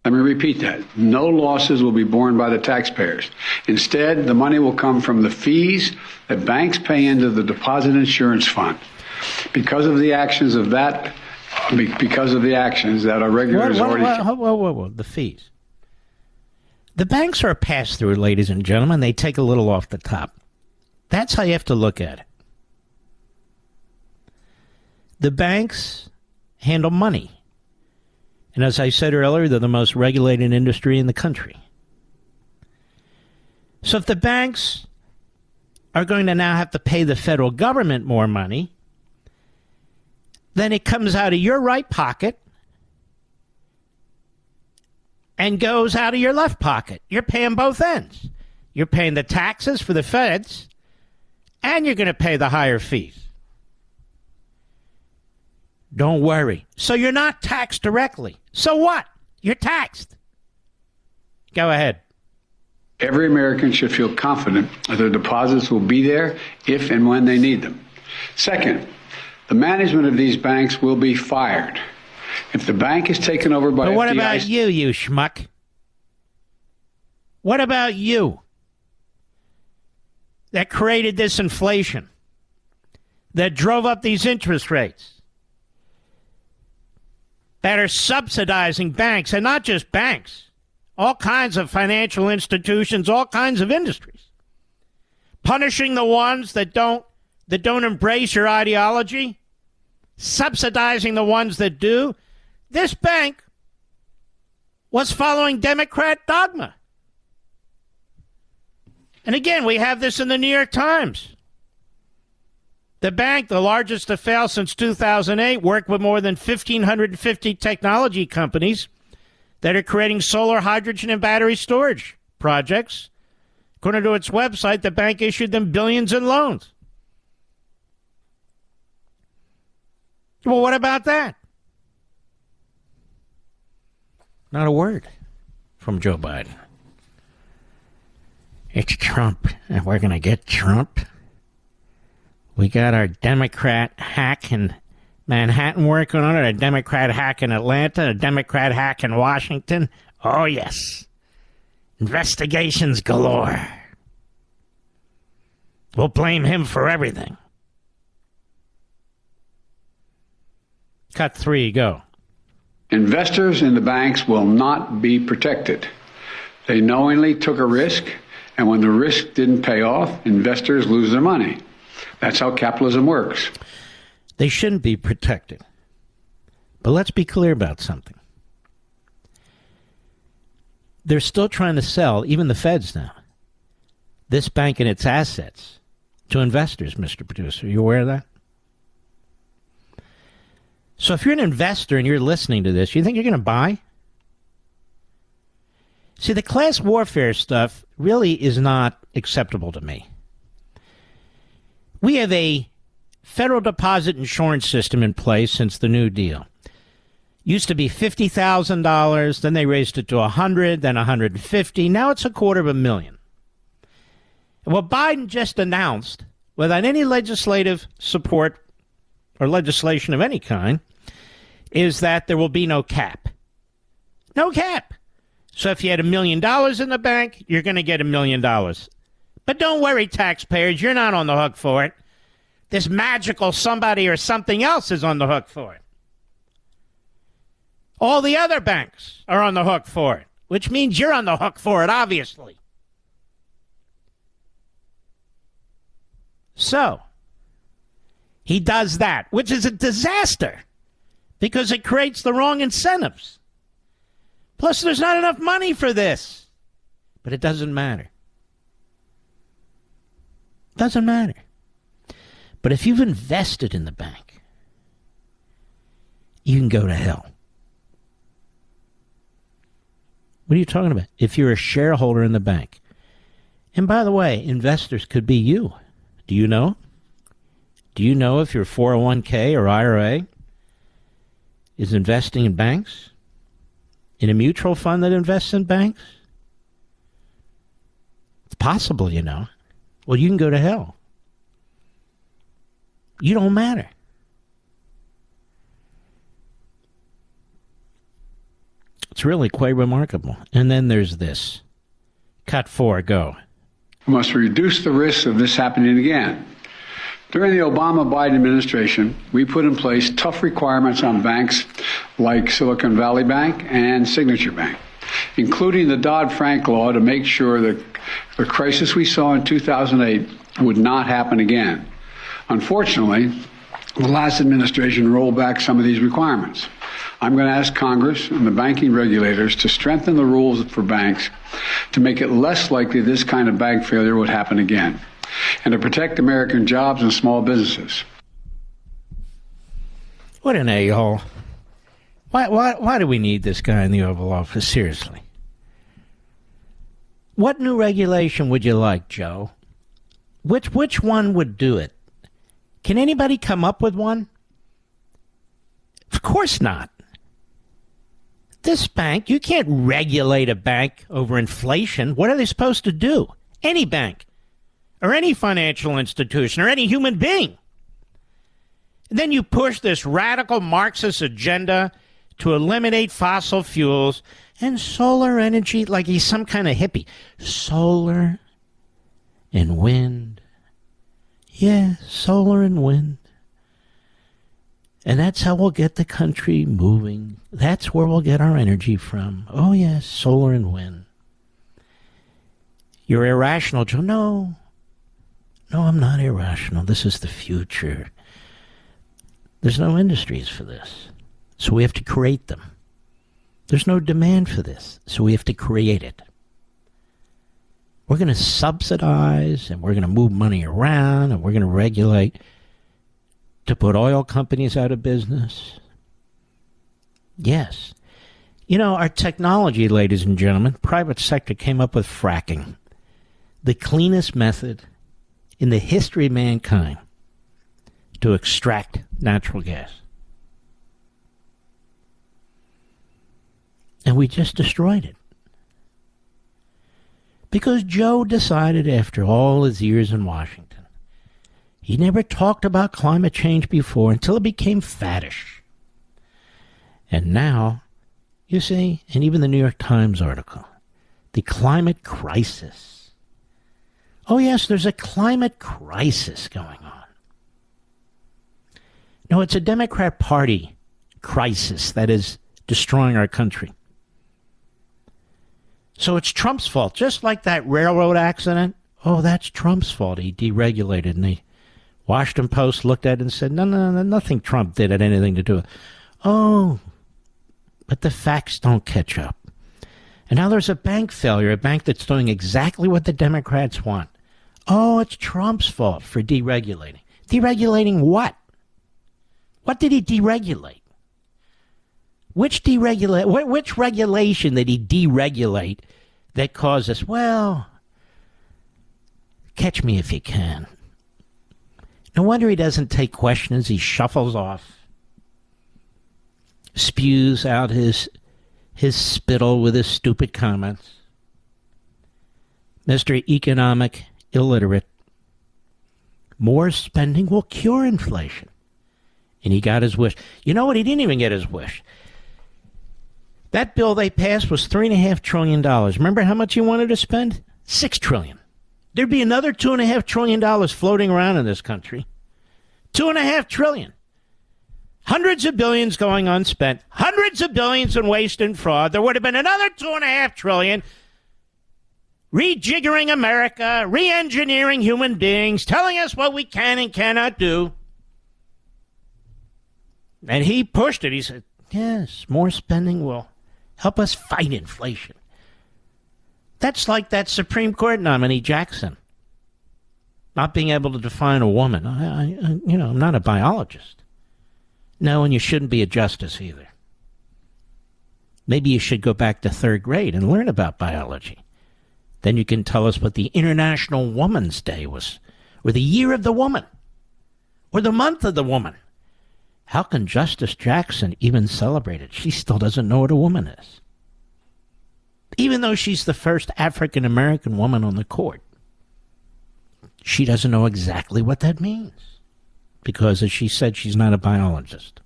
Let me repeat that. No losses will be borne by the taxpayers. Instead, the money will come from the fees that banks pay into the deposit insurance fund. Because of the actions that our regulators already... Whoa. The fees. The banks are a pass-through, ladies and gentlemen. They take a little off the top. That's how you have to look at it. The banks handle money. And as I said earlier, they're the most regulated industry in the country. So if the banks are going to now have to pay the federal government more money, then it comes out of your right pocket and goes out of your left pocket. You're paying both ends. You're paying the taxes for the feds, and you're going to pay the higher fees. Don't worry. So you're not taxed directly. So what? You're taxed. Go ahead. Every American should feel confident that their deposits will be there if and when they need them. Second, the management of these banks will be fired. If the bank is taken over by But what FDIC... about you schmuck? What about you? that created this inflation, that drove up these interest rates, that are subsidizing banks, and not just banks, all kinds of financial institutions, all kinds of industries, punishing the ones that don't embrace your ideology, subsidizing the ones that do. This bank was following Democrat dogma. And again, we have this in the New York Times. The bank, the largest to fail since 2008, worked with more than 1,550 technology companies that are creating solar, hydrogen, and battery storage projects. According to its website, the bank issued them billions in loans. Well, what about that? Not a word from Joe Biden. It's Trump, and we're going to get Trump. We got our Democrat hack in Manhattan working on it, a Democrat hack in Atlanta, a Democrat hack in Washington. Oh, yes. Investigations galore. We'll blame him for everything. Cut 3, go. Investors in the banks will not be protected. They knowingly took a risk, and when the risk didn't pay off, investors lose their money. That's how capitalism works. They shouldn't be protected. But let's be clear about something. They're still trying to sell, even the feds now, this bank and its assets to investors, Mr. Producer. Are you aware of that? So if you're an investor and you're listening to this, you think you're going to buy? See, the class warfare stuff really is not acceptable to me. We have a federal deposit insurance system in place since the New Deal. Used to be $50,000, then they raised it to $100,000, then $150,000. Now it's $250,000. And what Biden just announced, without any legislative support or legislation of any kind, is that there will be no cap. No cap. So if you had $1 million in the bank, you're going to get $1 million. But don't worry, taxpayers, you're not on the hook for it. This magical somebody or something else is on the hook for it. All the other banks are on the hook for it, which means you're on the hook for it, obviously. So, he does that, which is a disaster because it creates the wrong incentives. Plus, there's not enough money for this. But it doesn't matter. Doesn't matter. But if you've invested in the bank, you can go to hell. What are you talking about? If you're a shareholder in the bank. And by the way, investors could be you. Do you know? Do you know if your 401k or IRA is investing in banks? In a mutual fund that invests in banks? It's possible, you know. Well, you can go to hell. You don't matter. It's really quite remarkable. And then there's this. Cut 4, go. We must reduce the risk of this happening again. During the Obama-Biden administration, we put in place tough requirements on banks like Silicon Valley Bank and Signature Bank, including the Dodd-Frank law to make sure that the crisis we saw in 2008 would not happen again. Unfortunately, the last administration rolled back some of these requirements. I'm going to ask Congress and the banking regulators to strengthen the rules for banks to make it less likely this kind of bank failure would happen again, and to protect American jobs and small businesses. What an a-hole. Why do we need this guy in the Oval Office? Seriously. What new regulation would you like, Joe? Which one would do it? Can anybody come up with one? Of course not. This bank, you can't regulate a bank over inflation. What are they supposed to do? Any bank, or any financial institution, or any human being. And then you push this radical Marxist agenda to eliminate fossil fuels and solar energy like he's some kind of hippie. Solar and wind Yeah, solar and wind. And that's how we'll get the country moving. That's where we'll get our energy from. Oh, yes, solar and wind. You're irrational, Joe. No, I'm not irrational. This is the future. There's no industries for this, so we have to create them. There's no demand for this, so we have to create it. We're going to subsidize, and we're going to move money around, and we're going to regulate to put oil companies out of business. Yes. You know, our technology, ladies and gentlemen, private sector came up with fracking, the cleanest method in the history of mankind to extract natural gas. And we just destroyed it. Because Joe decided after all his years in Washington, he never talked about climate change before until it became faddish. And now, you see, and even the New York Times article, the climate crisis. Oh yes, there's a climate crisis going on. No, it's a Democrat Party crisis that is destroying our country. So it's Trump's fault, just like that railroad accident. Oh, that's Trump's fault. He deregulated, and the Washington Post looked at it and said, no, nothing Trump did had anything to do with it. Oh, but the facts don't catch up. And now there's a bank failure, a bank that's doing exactly what the Democrats want. Oh, it's Trump's fault for deregulating. Deregulating what? What did he deregulate? Which regulation did he deregulate that caused us? Well, catch me if you can. No wonder he doesn't take questions. He shuffles off, spews out his spittle with his stupid comments. Mr. Economic Illiterate. More spending will cure inflation. And he got his wish. You know what? He didn't even get his wish. That bill they passed was $3.5 trillion. Remember how much he wanted to spend? $6 trillion. There'd be another $2.5 trillion floating around in this country. $2.5 trillion. Hundreds of billions going unspent. Hundreds of billions in waste and fraud. There would have been another $2.5 trillion. Rejiggering America, re-engineering human beings, telling us what we can and cannot do. And he pushed it. He said, yes, more spending will help us fight inflation. That's like that Supreme Court nominee, Jackson, not being able to define a woman. I'm not a biologist. No, and you shouldn't be a justice either. Maybe you should go back to third grade and learn about biology. Then you can tell us what the International Woman's Day was, or the Year of the Woman, or the Month of the Woman. How can Justice Jackson even celebrate it? She still doesn't know what a woman is. Even though she's the first African-American woman on the court, she doesn't know exactly what that means. Because, as she said, she's not a biologist.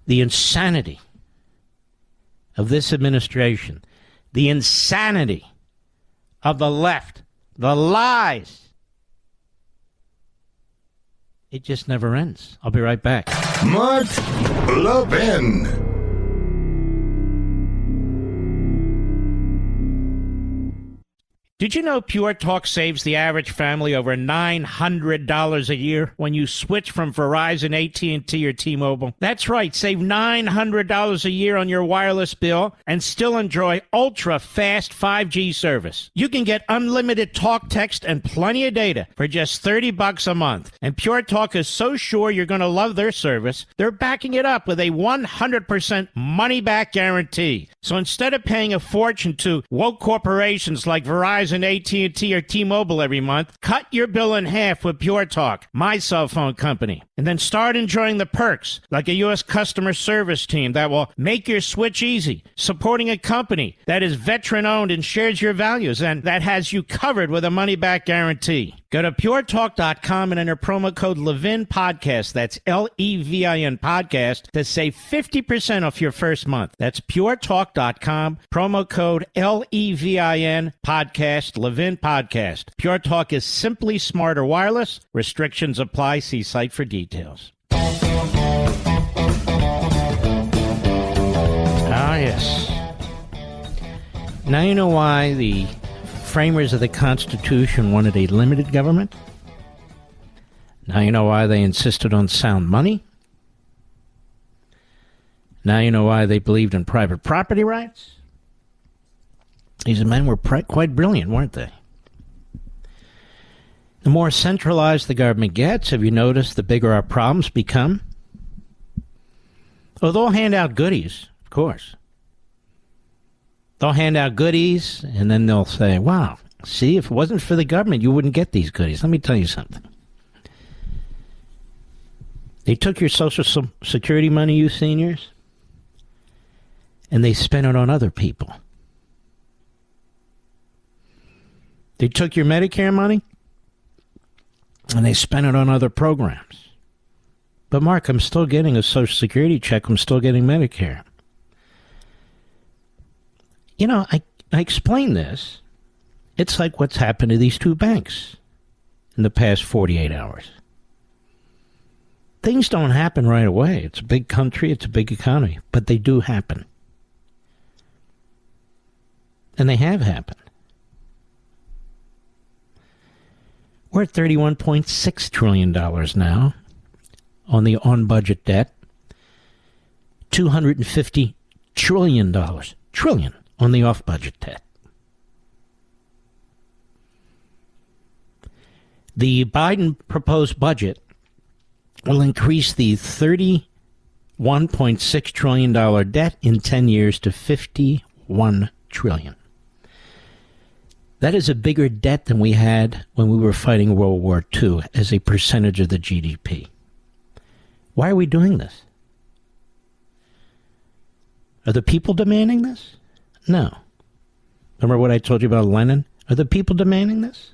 The insanity of this administration, the insanity of the left, the lies, it just never ends. I'll be right back. Mark Levin. Did you know Pure Talk saves the average family over $900 a year when you switch from Verizon, AT&T, or T-Mobile? That's right, save $900 a year on your wireless bill and still enjoy ultra-fast 5G service. You can get unlimited talk, text, and plenty of data for just $30 a month. And Pure Talk is so sure you're going to love their service, they're backing it up with a 100% money-back guarantee. So instead of paying a fortune to woke corporations like Verizon, AT&T, or T-Mobile every month, cut your bill in half with Pure Talk, my cell phone company. And then start enjoying the perks, like a U.S. customer service team that will make your switch easy, supporting a company that is veteran-owned and shares your values, and that has you covered with a money-back guarantee. Go to puretalk.com and enter promo code Levin Podcast. That's Levin Podcast to save 50% off your first month. That's puretalk.com, promo code Levin Podcast Podcast, Levin Podcast. Pure Talk is simply smarter wireless. Restrictions apply. See site for details. Ah, yes. Now you know why the framers of the Constitution wanted a limited government? Now you know why they insisted on sound money? Now you know why they believed in private property rights? These men were quite brilliant, weren't they? The more centralized the government gets, have you noticed, the bigger our problems become? Oh, they'll hand out goodies, of course. They'll hand out goodies, and then they'll say, wow, see, if it wasn't for the government, you wouldn't get these goodies. Let me tell you something. They took your Social Security money, you seniors, and they spent it on other people. They took your Medicare money, and they spent it on other programs. But, Mark, I'm still getting a Social Security check. I'm still getting Medicare. You know, I explain this. It's like what's happened to these two banks in the past 48 hours. Things don't happen right away. It's a big country. It's a big economy. But they do happen. And they have happened. We're at $31.6 trillion now on the on-budget debt. $250 trillion. Trillion on the off-budget debt. The Biden proposed budget will increase the $31.6 trillion debt in 10 years to $51 trillion. That is a bigger debt than we had when we were fighting World War II as a percentage of the GDP. Why are we doing this? Are the people demanding this? No. Remember what I told you about Lenin? Are the people demanding this?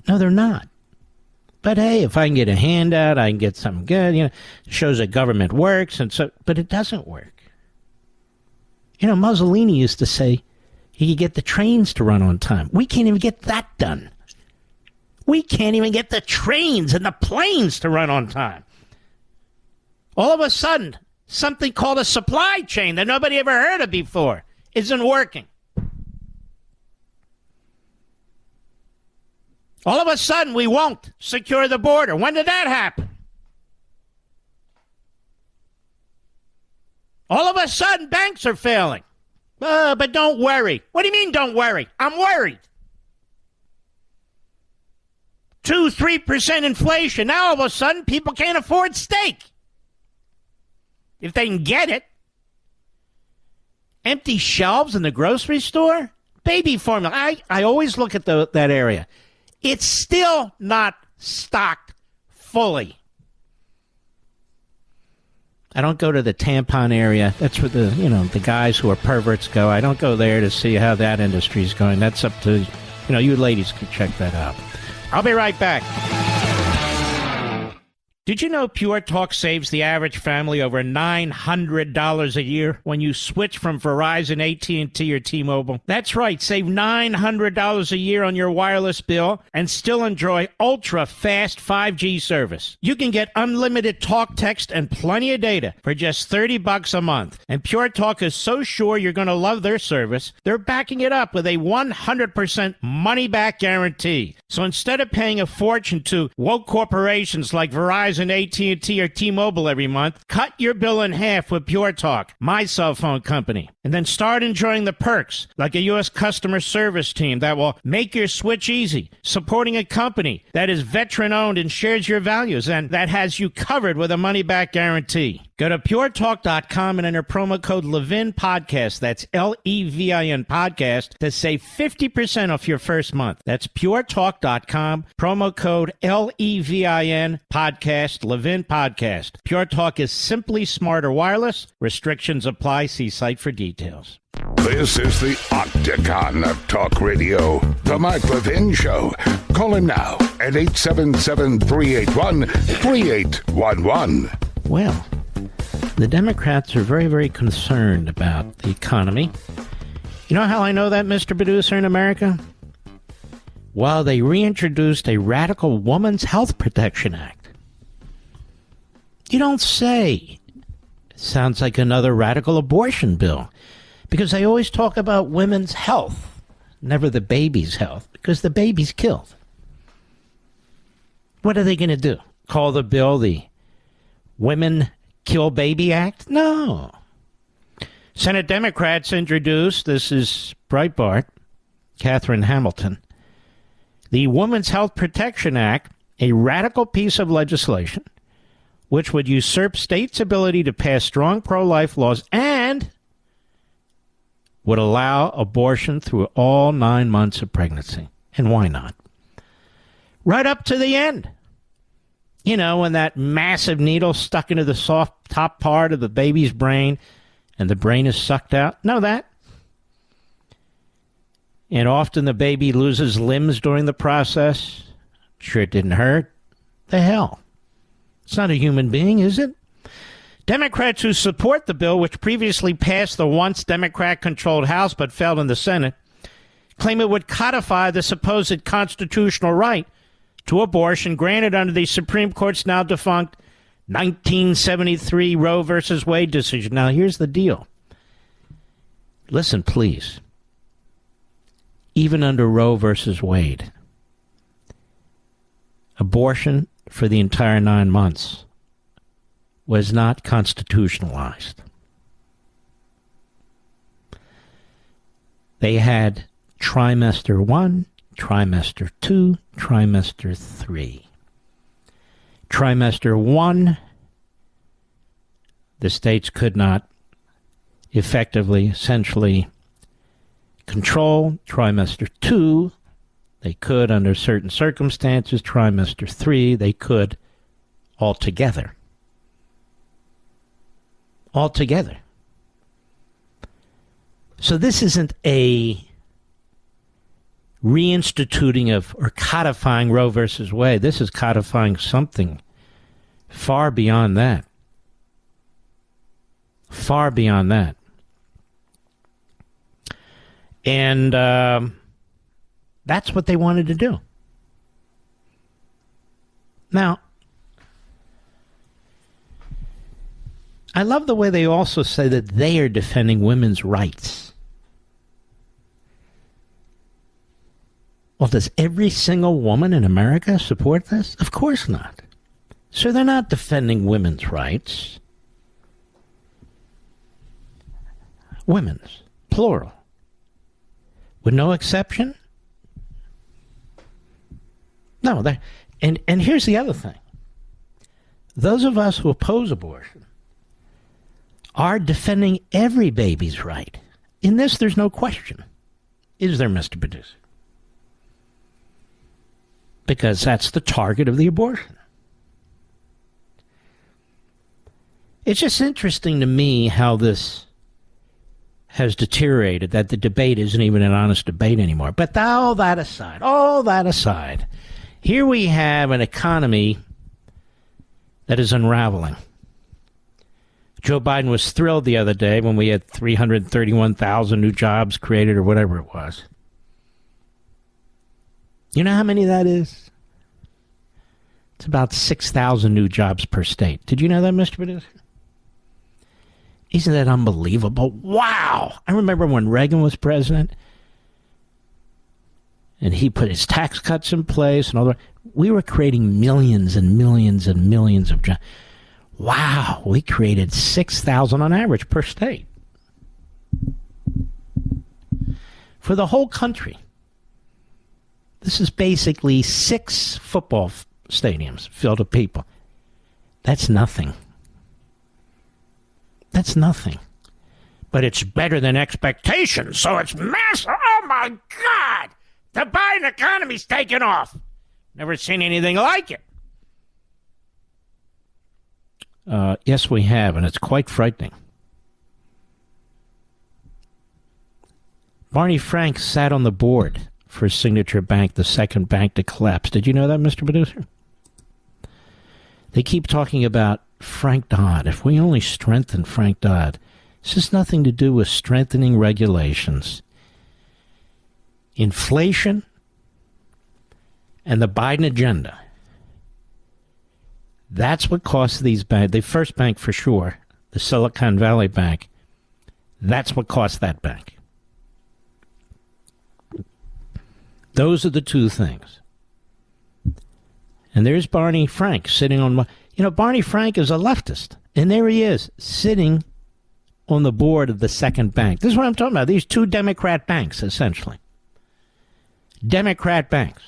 No, they're not. But hey, if I can get a handout, I can get something good, it shows that government works, but it doesn't work. Mussolini used to say he could get the trains to run on time. We can't even get that done. We can't even get the trains and the planes to run on time. All of a sudden, something called a supply chain that nobody ever heard of before isn't working. All of a sudden, we won't secure the border. When did that happen? All of a sudden, banks are failing. But don't worry. What do you mean, don't worry? I'm worried. 2-3% inflation. Now, all of a sudden, people can't afford steak. If they can get it. Empty shelves in the grocery store? Baby formula. I always look at that area. It's still not stocked fully. I don't go to the tampon area. That's where the guys who are perverts go. I don't go there to see how that industry is going. That's up to, you ladies can check that out. I'll be right back. Did you know Pure Talk saves the average family over $900 a year when you switch from Verizon, AT&T, or T-Mobile? That's right, save $900 a year on your wireless bill and still enjoy ultra-fast 5G service. You can get unlimited talk, text, and plenty of data for just $30 a month. And Pure Talk is so sure you're going to love their service, they're backing it up with a 100% money-back guarantee. So instead of paying a fortune to woke corporations like Verizon, AT&T, or T-Mobile every month, cut your bill in half with Pure Talk, my cell phone company. And then start enjoying the perks, like a U.S. customer service team that will make your switch easy, supporting a company that is veteran-owned and shares your values, and that has you covered with a money-back guarantee. Go to puretalk.com and enter promo code Levin Podcast. That's Levin Podcast to save 50% off your first month. That's puretalk.com, promo code Levin Podcast, Levin Podcast. Pure Talk is simply smarter wireless. Restrictions apply. See site for details. This is the Octagon of Talk Radio, the Mike Levin Show. Call him now at 877-381-3811. Well, the Democrats are very, very concerned about the economy You know how I know that, Mr. Producer, in America? Well, they reintroduced a radical Women's Health Protection Act. You don't say. It sounds like another radical abortion bill. Because they always talk about women's health, never the baby's health, because the baby's killed. What are they going to do? Call the bill the Women Kill Baby Act? No. Senate Democrats introduced, this is Breitbart, Catherine Hamilton, the Women's Health Protection Act, a radical piece of legislation which would usurp states' ability to pass strong pro-life laws and would allow abortion through all 9 months of pregnancy. And why not? Right up to the end. You know, when that massive needle stuck into the soft top part of the baby's brain and the brain is sucked out. Know that? And often the baby loses limbs during the process. Sure, it didn't hurt. The hell? It's not a human being, is it? Democrats who support the bill, which previously passed the once Democrat-controlled House but failed in the Senate, claim it would codify the supposed constitutional right to abortion granted under the Supreme Court's now defunct 1973 Roe v. Wade decision. Now, here's the deal. Listen, please. Even under Roe v. Wade, abortion for the entire 9 months was not constitutionalized. They had trimester 1, trimester 2, trimester 3. Trimester 1, the states could not effectively, essentially control. Trimester 2, they could under certain circumstances. Trimester 3, they could altogether. Altogether. So this isn't a reinstituting of or codifying Roe versus Wade. This is codifying something far beyond that. Far beyond that. And that's what they wanted to do. Now, I love the way they also say that they are defending women's rights. Well, does every single woman in America support this? Of course not. So they're not defending women's rights. Women's, plural. With no exception? No. And here's the other thing. Those of us who oppose abortion are defending every baby's right. In this, there's no question. Is there, Mr. Producer? Because that's the target of the abortion. It's just interesting to me how this has deteriorated, that the debate isn't even an honest debate anymore. But all that aside, here we have an economy that is unraveling. Joe Biden was thrilled the other day when we had 331,000 new jobs created or whatever it was. You know how many that is? It's about 6,000 new jobs per state. Did you know that, Mr. Producer? Isn't that unbelievable? Wow! I remember when Reagan was president and he put his tax cuts in place and all that. We were creating millions and millions and millions of jobs. Wow, we created 6,000 on average per state. For the whole country. This is basically 6 football stadiums filled with people. That's nothing. That's nothing. But it's better than expectations, so it's massive. Oh, my God! The Biden economy's taking off. Never seen anything like it. Yes, we have, and it's quite frightening. Barney Frank sat on the board for Signature Bank, the second bank to collapse. Did you know that, Mr. Producer? They keep talking about Frank Dodd. If we only strengthen Frank Dodd, this has nothing to do with strengthening regulations. inflation and the Biden agenda. That's what cost these banks. The first bank for sure, the Silicon Valley Bank, that's what cost that bank. Those are the two things. And there's Barney Frank sitting on... Barney Frank is a leftist. And there he is, sitting on the board of the second bank. This is what I'm talking about. These two Democrat banks, essentially. Democrat banks.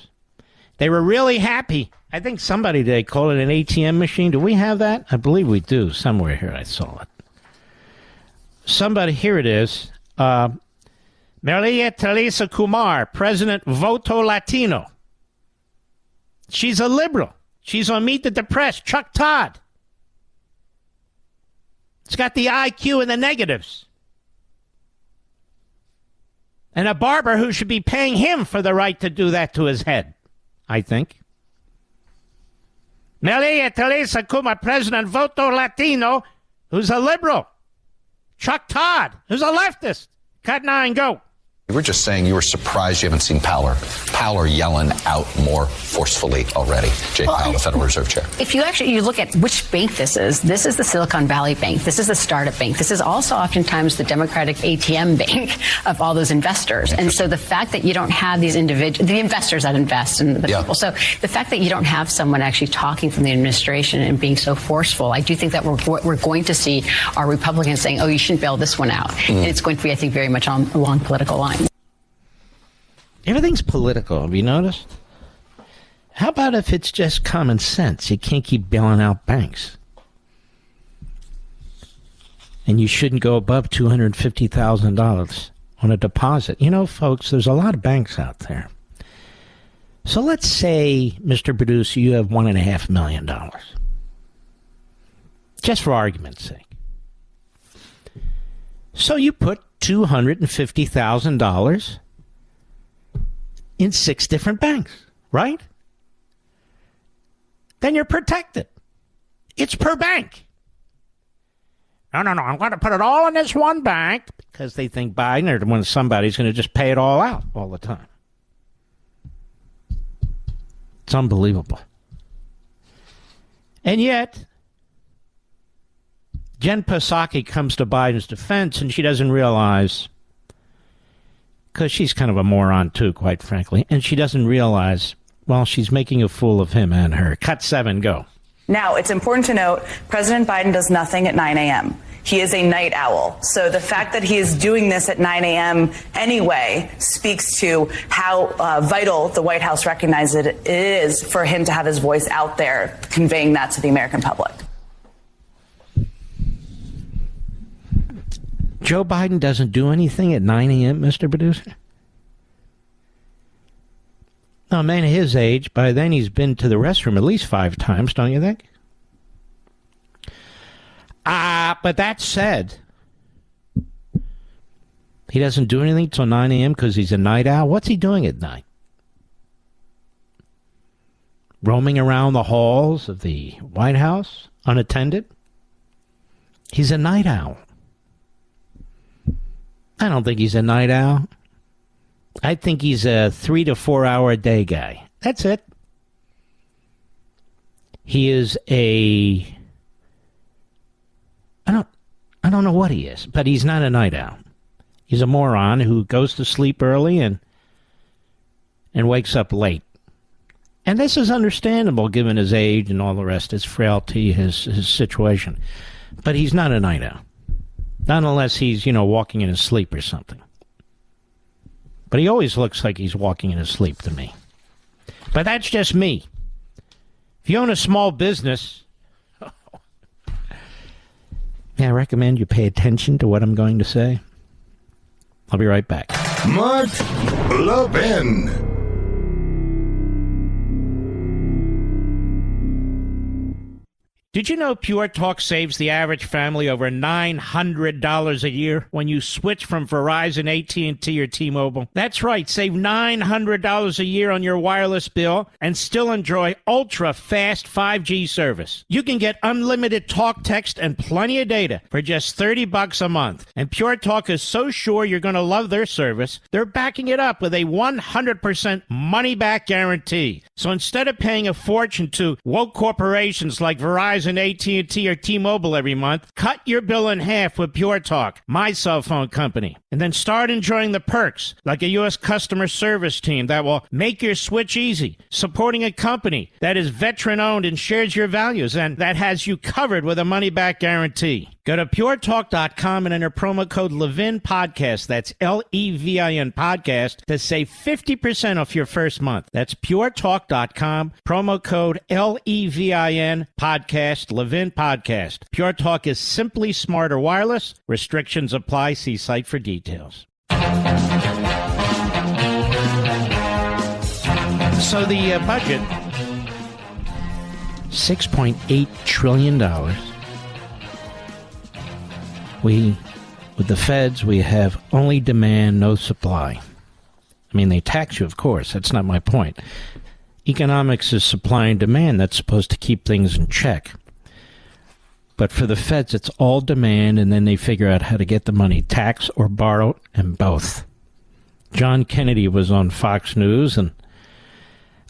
They were really happy. I think somebody today called it an ATM machine. Do we have that? I believe we do. Somewhere here I saw it. Somebody, here it is. Maria Teresa Kumar, President Voto Latino. She's a liberal. She's on Meet the Depressed. Chuck Todd. It's got the IQ and the negatives. And a barber who should be paying him for the right to do that to his head, I think. Maria Teresa Kumar, President Voto Latino, who's a liberal. Chuck Todd, who's a leftist. Cut now and go. You were just saying you were surprised you haven't seen Powell yelling out more forcefully already. Jay Powell, the Federal Reserve Chair. If you look at which bank this is the Silicon Valley Bank. This is the startup bank. This is also oftentimes the Democratic ATM bank of all those investors. And so the fact that you don't have these the investors that invest in the people. So the fact that you don't have someone actually talking from the administration and being so forceful, I do think that we're going to see our Republicans saying, oh, you shouldn't bail this one out. And it's going to be, I think, very much along political lines. Everything's political, have you noticed? How about if it's just common sense? You can't keep bailing out banks. And you shouldn't go above $250,000 on a deposit. Folks, there's a lot of banks out there. So let's say, Mr. Producer, you have $1.5 million. Just for argument's sake. So you put $250,000 in 6 different banks, right? Then you're protected. It's per bank. No, I'm going to put it all in this one bank because they think Biden or when somebody's going to just pay it all out all the time. It's unbelievable. And yet, Jen Psaki comes to Biden's defense and she doesn't realize, because she's kind of a moron too, quite frankly, and she doesn't realize, well, she's making a fool of him and her. Cut 7, go. Now, it's important to note, President Biden does nothing at 9 a.m. He is a night owl. So the fact that he is doing this at 9 a.m. anyway speaks to how vital the White House recognizes it is for him to have his voice out there, conveying that to the American public. Joe Biden doesn't do anything at 9 a.m., Mr. Producer? No, a man his age, by then he's been to the restroom at least 5 times, don't you think? But that said, he doesn't do anything till 9 a.m. because he's a night owl? What's he doing at night? Roaming around the halls of the White House, unattended? He's a night owl. I don't think he's a night owl. I think he's a 3 to 4 hour a day guy. That's it. He is I don't know what he is, but he's not a night owl. He's a moron who goes to sleep early and wakes up late. And this is understandable given his age and all the rest, his frailty, his situation. But he's not a night owl. Not unless he's, walking in his sleep or something. But he always looks like he's walking in his sleep to me. But that's just me. If you own a small business, I recommend you pay attention to what I'm going to say. I'll be right back. Mark Levin. Did you know Pure Talk saves the average family over $900 a year when you switch from Verizon, AT&T, or T-Mobile? That's right, save $900 a year on your wireless bill and still enjoy ultra-fast 5G service. You can get unlimited talk, text, and plenty of data for just $30 a month. And Pure Talk is so sure you're going to love their service, they're backing it up with a 100% money-back guarantee. So instead of paying a fortune to woke corporations like Verizon, AT&T, or T-Mobile every month, cut your bill in half with Pure Talk, my cell phone company. And then start enjoying the perks, like a U.S. customer service team that will make your switch easy, supporting a company that is veteran-owned and shares your values, and that has you covered with a money-back guarantee. Go to puretalk.com and enter promo code Levin Podcast. That's Levin Podcast to save 50% off your first month. That's puretalk.com, promo code Levin Podcast, Levin Podcast. Pure Talk is simply smarter wireless. Restrictions apply. See site for details. So the budget, $6.8 trillion. With the feds, we have only demand, no supply. I mean, they tax you, of course. That's not my point. Economics is supply and demand. That's supposed to keep things in check. But for the feds, it's all demand, and then they figure out how to get the money, tax or borrow, and both. John Kennedy was on Fox News, and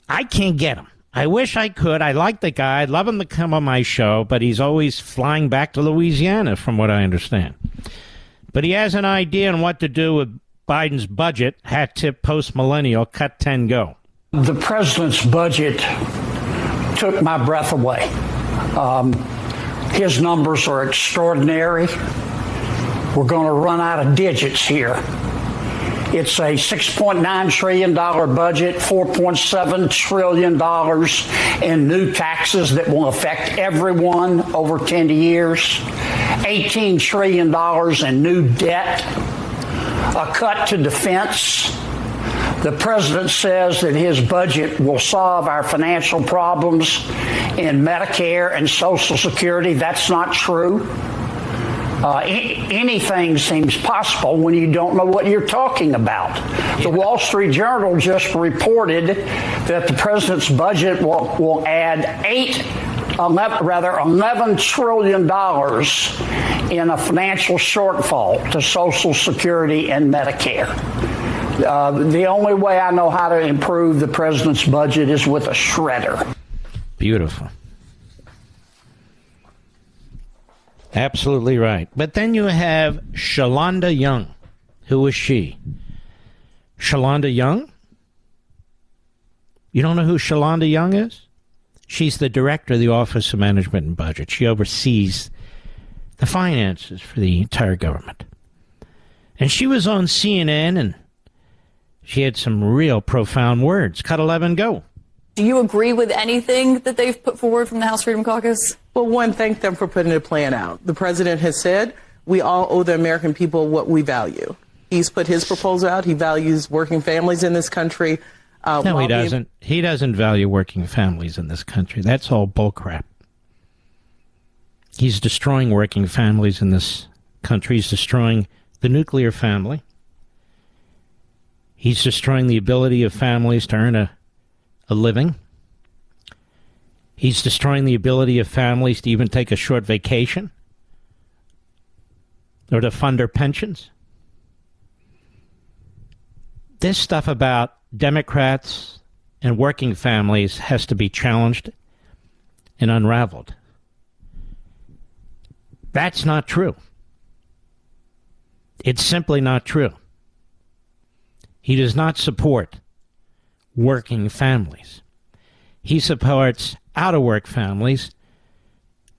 I can't get him. I wish I could. I like the guy. I'd love him to come on my show, but he's always flying back to Louisiana, from what I understand. But he has an idea on what to do with Biden's budget. Hat tip, post-millennial, cut 10, go. The president's budget took my breath away. His numbers are extraordinary. We're going to run out of digits here. It's a $6.9 trillion budget, $4.7 trillion in new taxes that will affect everyone over 10 years, $18 trillion in new debt, a cut to defense. The president says that his budget will solve our financial problems in Medicare and Social Security. That's not true. Anything seems possible when you don't know what you're talking about. The Wall Street Journal just reported that the president's budget will add $11 trillion in a financial shortfall to Social Security and Medicare. The only way I know how to improve the president's budget is with a shredder. Beautiful. Absolutely right. But then you have Shalonda Young. Who is she? Shalonda Young? You don't know who Shalonda Young is? She's the director of the Office of Management and Budget. She oversees the finances for the entire government. And she was on CNN, and she had some real profound words. Cut 11, go. Do you agree with anything that they've put forward from the House Freedom Caucus? Well, one, thank them for putting a plan out. The president has said we all owe the American people what we value. He's put his proposal out. He values working families in this country. No, he doesn't. He doesn't value working families in this country. That's all bullcrap. He's destroying working families in this country. He's destroying the nuclear family. He's destroying the ability of families to earn a living. He's destroying the ability of families to even take a short vacation or to fund their pensions. This stuff about Democrats and working families has to be challenged and unraveled. That's not true. It's simply not true. He does not support working families. He supports out-of-work families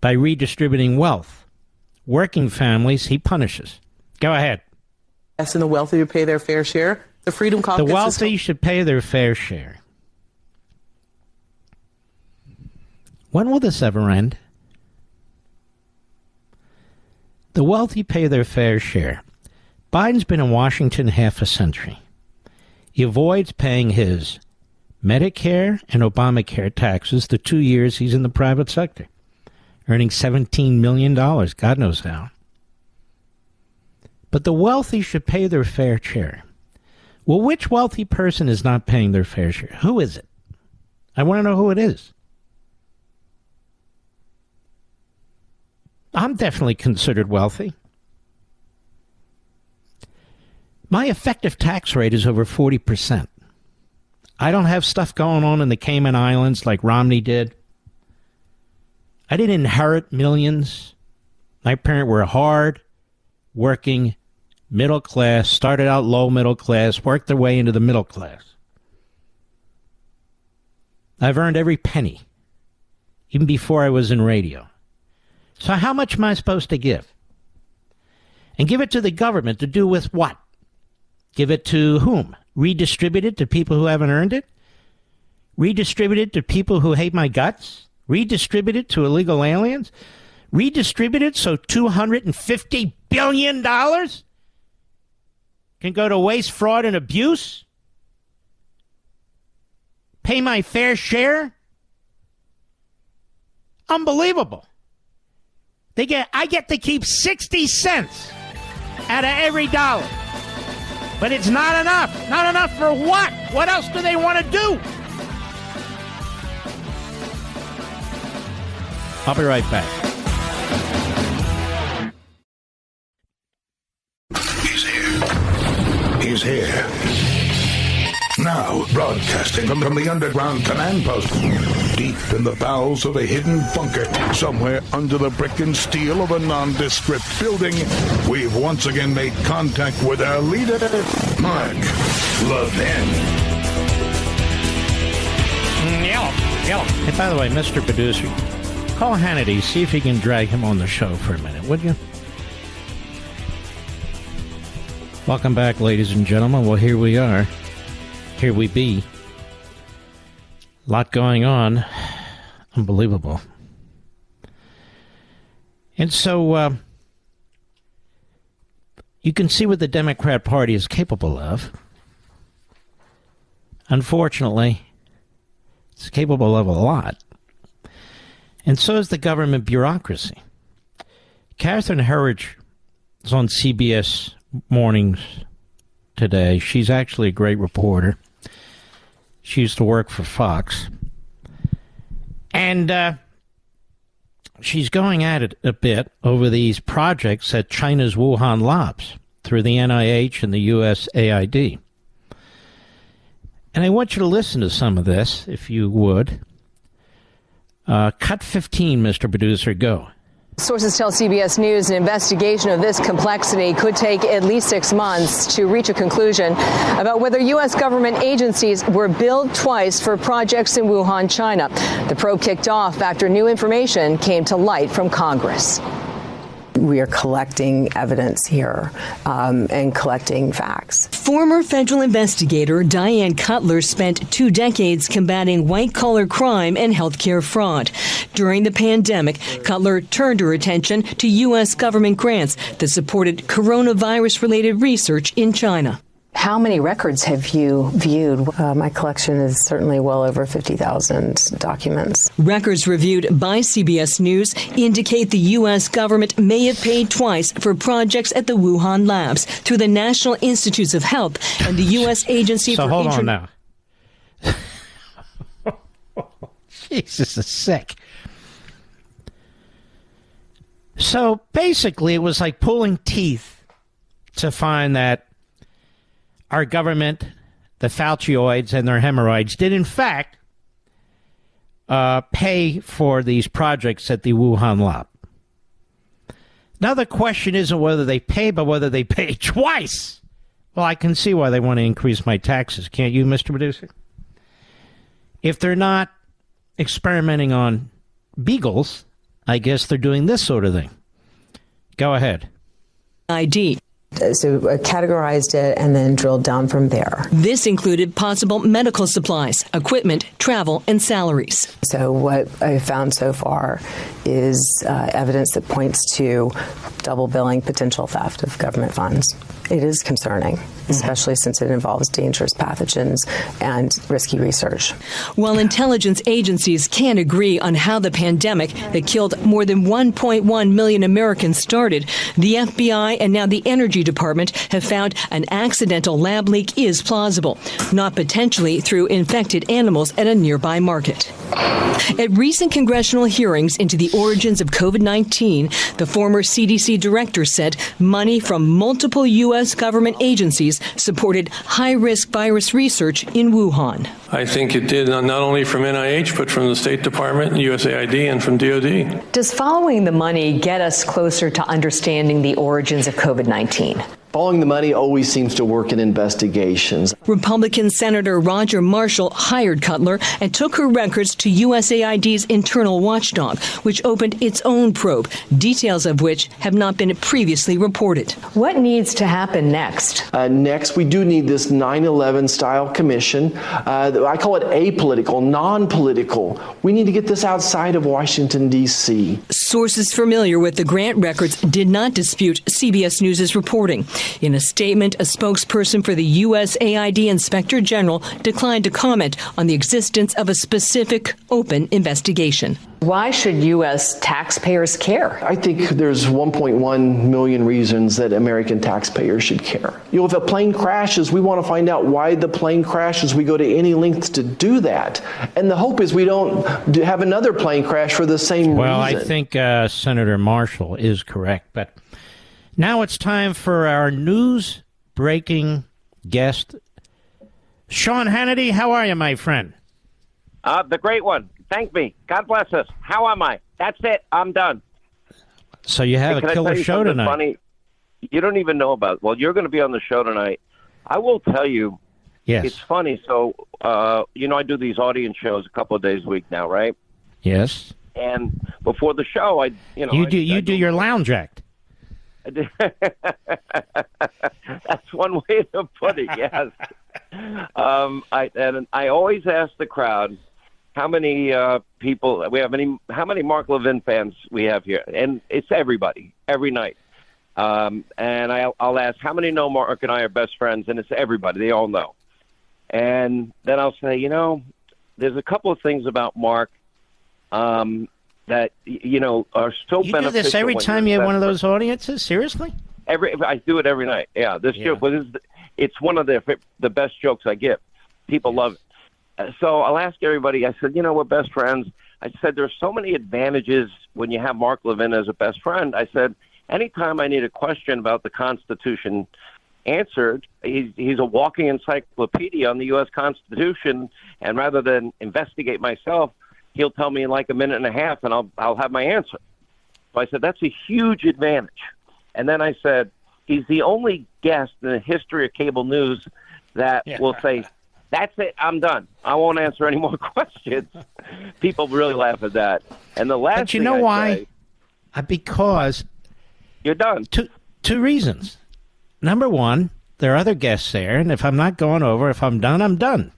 by redistributing wealth. Working families, he punishes. Go ahead. Asking the wealthy to pay their fair share. The Freedom Caucus. The wealthy should pay their fair share. When will this ever end? The wealthy pay their fair share. Biden's been in Washington half a century. He avoids paying his Medicare and Obamacare taxes the 2 years he's in the private sector. earning $17 million, God knows how. But the wealthy should pay their fair share. Well, which wealthy person is not paying their fair share? Who is it? I want to know who it is. I'm definitely considered wealthy. My effective tax rate is over 40%. I don't have stuff going on in the Cayman Islands like Romney did. I didn't inherit millions. My parents were hard working, middle class, started out low middle class, worked their way into the middle class. I've earned every penny, even before I was in radio. So how much am I supposed to give? And give it to the government to do with what? Give it to whom? Redistribute it to people who haven't earned it? Redistribute it to people who hate my guts? Redistribute it to illegal aliens? Redistribute it so $250 billion can go to waste, fraud, and abuse? Pay my fair share? Unbelievable. I get to keep 60 cents out of every dollar. But it's not enough. Not enough for what? What else do they want to do? I'll be right back. He's here. He's here. Now, broadcasting from the underground command post, deep in the bowels of a hidden bunker, somewhere under the brick and steel of a nondescript building, we've once again made contact with our leader, Mark Levin. Yellow. Hey, by the way, Mr. Producer, call Hannity, see if you can drag him on the show for a minute, would you? Welcome back, ladies and gentlemen. Well, here we are. Here we be. A lot going on. Unbelievable. And so you can see what the Democrat Party is capable of. Unfortunately, it's capable of a lot. And so is the government bureaucracy. Catherine Herridge is on CBS Mornings today. She's actually a great reporter. She used to work for Fox. And she's going at it a bit over these projects at China's Wuhan labs through the NIH and the USAID. And I want you to listen to some of this, if you would. Cut 15, Mr. Producer, go. Sources tell CBS News an investigation of this complexity could take at least 6 months to reach a conclusion about whether U.S. government agencies were billed twice for projects in Wuhan, China. The probe kicked off after new information came to light from Congress. We are collecting evidence here and collecting facts. Former federal investigator Diane Cutler spent 2 decades combating white-collar crime and healthcare fraud. During the pandemic, Cutler turned her attention to U.S. government grants that supported coronavirus-related research in China. How many records have you viewed? My collection is certainly well over 50,000 documents. Records reviewed by CBS News indicate the U.S. government may have paid twice for projects at the Wuhan labs through the National Institutes of Health and the U.S. Agency so for... hold on now. Jesus is sick. So basically it was like pulling teeth to find that our government, the Faucioids and their hemorrhoids, did in fact pay for these projects at the Wuhan lab. Now the question isn't whether they pay, but whether they pay twice. Well, I can see why they want to increase my taxes. Can't you, Mr. Producer? If they're not experimenting on beagles, I guess they're doing this sort of thing. Go ahead. ID. So I categorized it and then drilled down from there. This included possible medical supplies, equipment, travel, and salaries. So what I found so far is evidence that points to double billing, potential theft of government funds. It is concerning. especially since it involves dangerous pathogens and risky research. While intelligence agencies can't agree on how the pandemic that killed more than 1.1 million Americans started, the FBI and now the Energy Department have found an accidental lab leak is plausible, not potentially through infected animals at a nearby market. At recent congressional hearings into the origins of COVID-19, the former CDC director said money from multiple U.S. government agencies supported high-risk virus research in Wuhan. I think it did not only from NIH, but from the State Department, USAID, and from DOD. Does following the money get us closer to understanding the origins of COVID-19? Following the money always seems to work in investigations. Republican Senator Roger Marshall hired Cutler and took her records to USAID's internal watchdog, which opened its own probe, details of which have not been previously reported. What needs to happen next? Next, we do need this 9/11 style commission. I call it apolitical, non-political. We need to get this outside of Washington, D.C. Sources familiar with the grant records did not dispute CBS News' reporting. In a statement, a spokesperson for the USAID Inspector General declined to comment on the existence of a specific open investigation. Why should U.S. taxpayers care? I think there's 1.1 million reasons that American taxpayers should care. If a plane crashes, we want to find out why the plane crashes. We go to any lengths to do that. And the hope is we don't have another plane crash for the same reason. Well, I think Senator Marshall is correct. But now it's time for our news-breaking guest, Sean Hannity. How are you, my friend? The great one. Thank me. God bless us. How am I? That's it. I'm done. So you have a killer show tonight. Funny? You don't even know about it. Well, you're going to be on the show tonight. I will tell you. Yes. It's funny. So, I do these audience shows a couple of days a week now, right? Yes. And before the show, You do your lounge act. That's one way to put it. Yes. I always ask the crowd how many people we have. How many Mark Levin fans we have here, and it's everybody every night. And I'll ask how many know Mark and I are best friends, and it's everybody. They all know. And then I'll say, there's a couple of things about Mark that are so beneficial. You do this every time you have one of those audiences? Seriously? I do it every night. Yeah, this joke, it's one of the best jokes I give. People love it. So I'll ask everybody. I said, we're best friends. I said, there's so many advantages when you have Mark Levin as a best friend. I said, anytime I need a question about the Constitution answered, he's a walking encyclopedia on the U.S. Constitution, and rather than investigate myself, he'll tell me in like a minute and a half, and I'll have my answer. So I said, that's a huge advantage. And then I said, he's the only guest in the history of cable news that will say, that's it, I'm done. I won't answer any more questions. People really laugh at that. And the last But you know why? Because you're done. Two reasons. Number one, there are other guests there, and if I'm not going over, if I'm done, I'm done.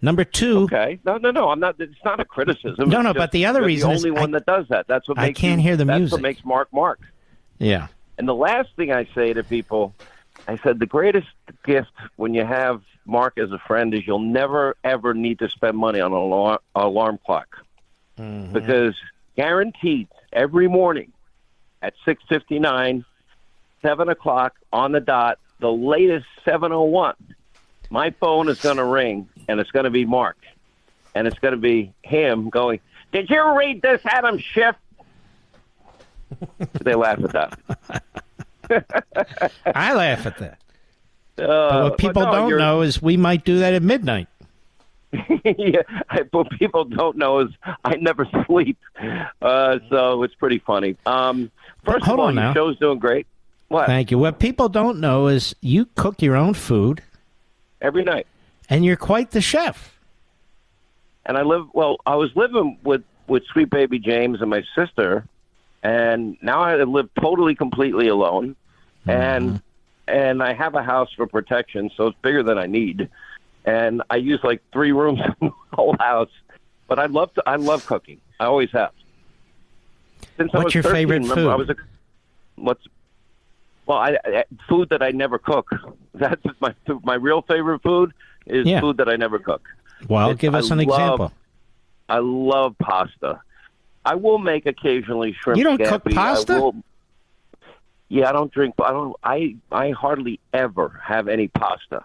Number two. Okay. No. I'm not. It's not a criticism. No, but the other reason is the only one that does that. That's what makes I can't hear the music. That's what makes Mark. Yeah. And the last thing I say to people, I said the greatest gift when you have Mark as a friend is you'll never ever need to spend money on an alarm clock, because guaranteed every morning at 6:59, 7 o'clock on the dot, the latest 7:01, my phone is going to ring. And it's going to be Mark. And it's going to be him going, did you read this, Adam Schiff? They laugh at that. I laugh at that. But what people don't know is we might do that at midnight. Yeah, what people don't know is I never sleep. So it's pretty funny. First of all, your show's doing great. What? Thank you. What people don't know is you cook your own food. Every night. And you're quite the chef. And I was living with sweet baby James and my sister, and now I live totally, completely alone. And I have a house for protection, so it's bigger than I need. And I use like 3 rooms in the whole house. But I love cooking. I always have. Since What's your favorite food? Well, food that I never cook. That's my real favorite food is food that I never cook. Well, give us an example. I love pasta. I will make occasionally shrimp. You don't scampi. cook pasta? I don't drink. I hardly ever have any pasta.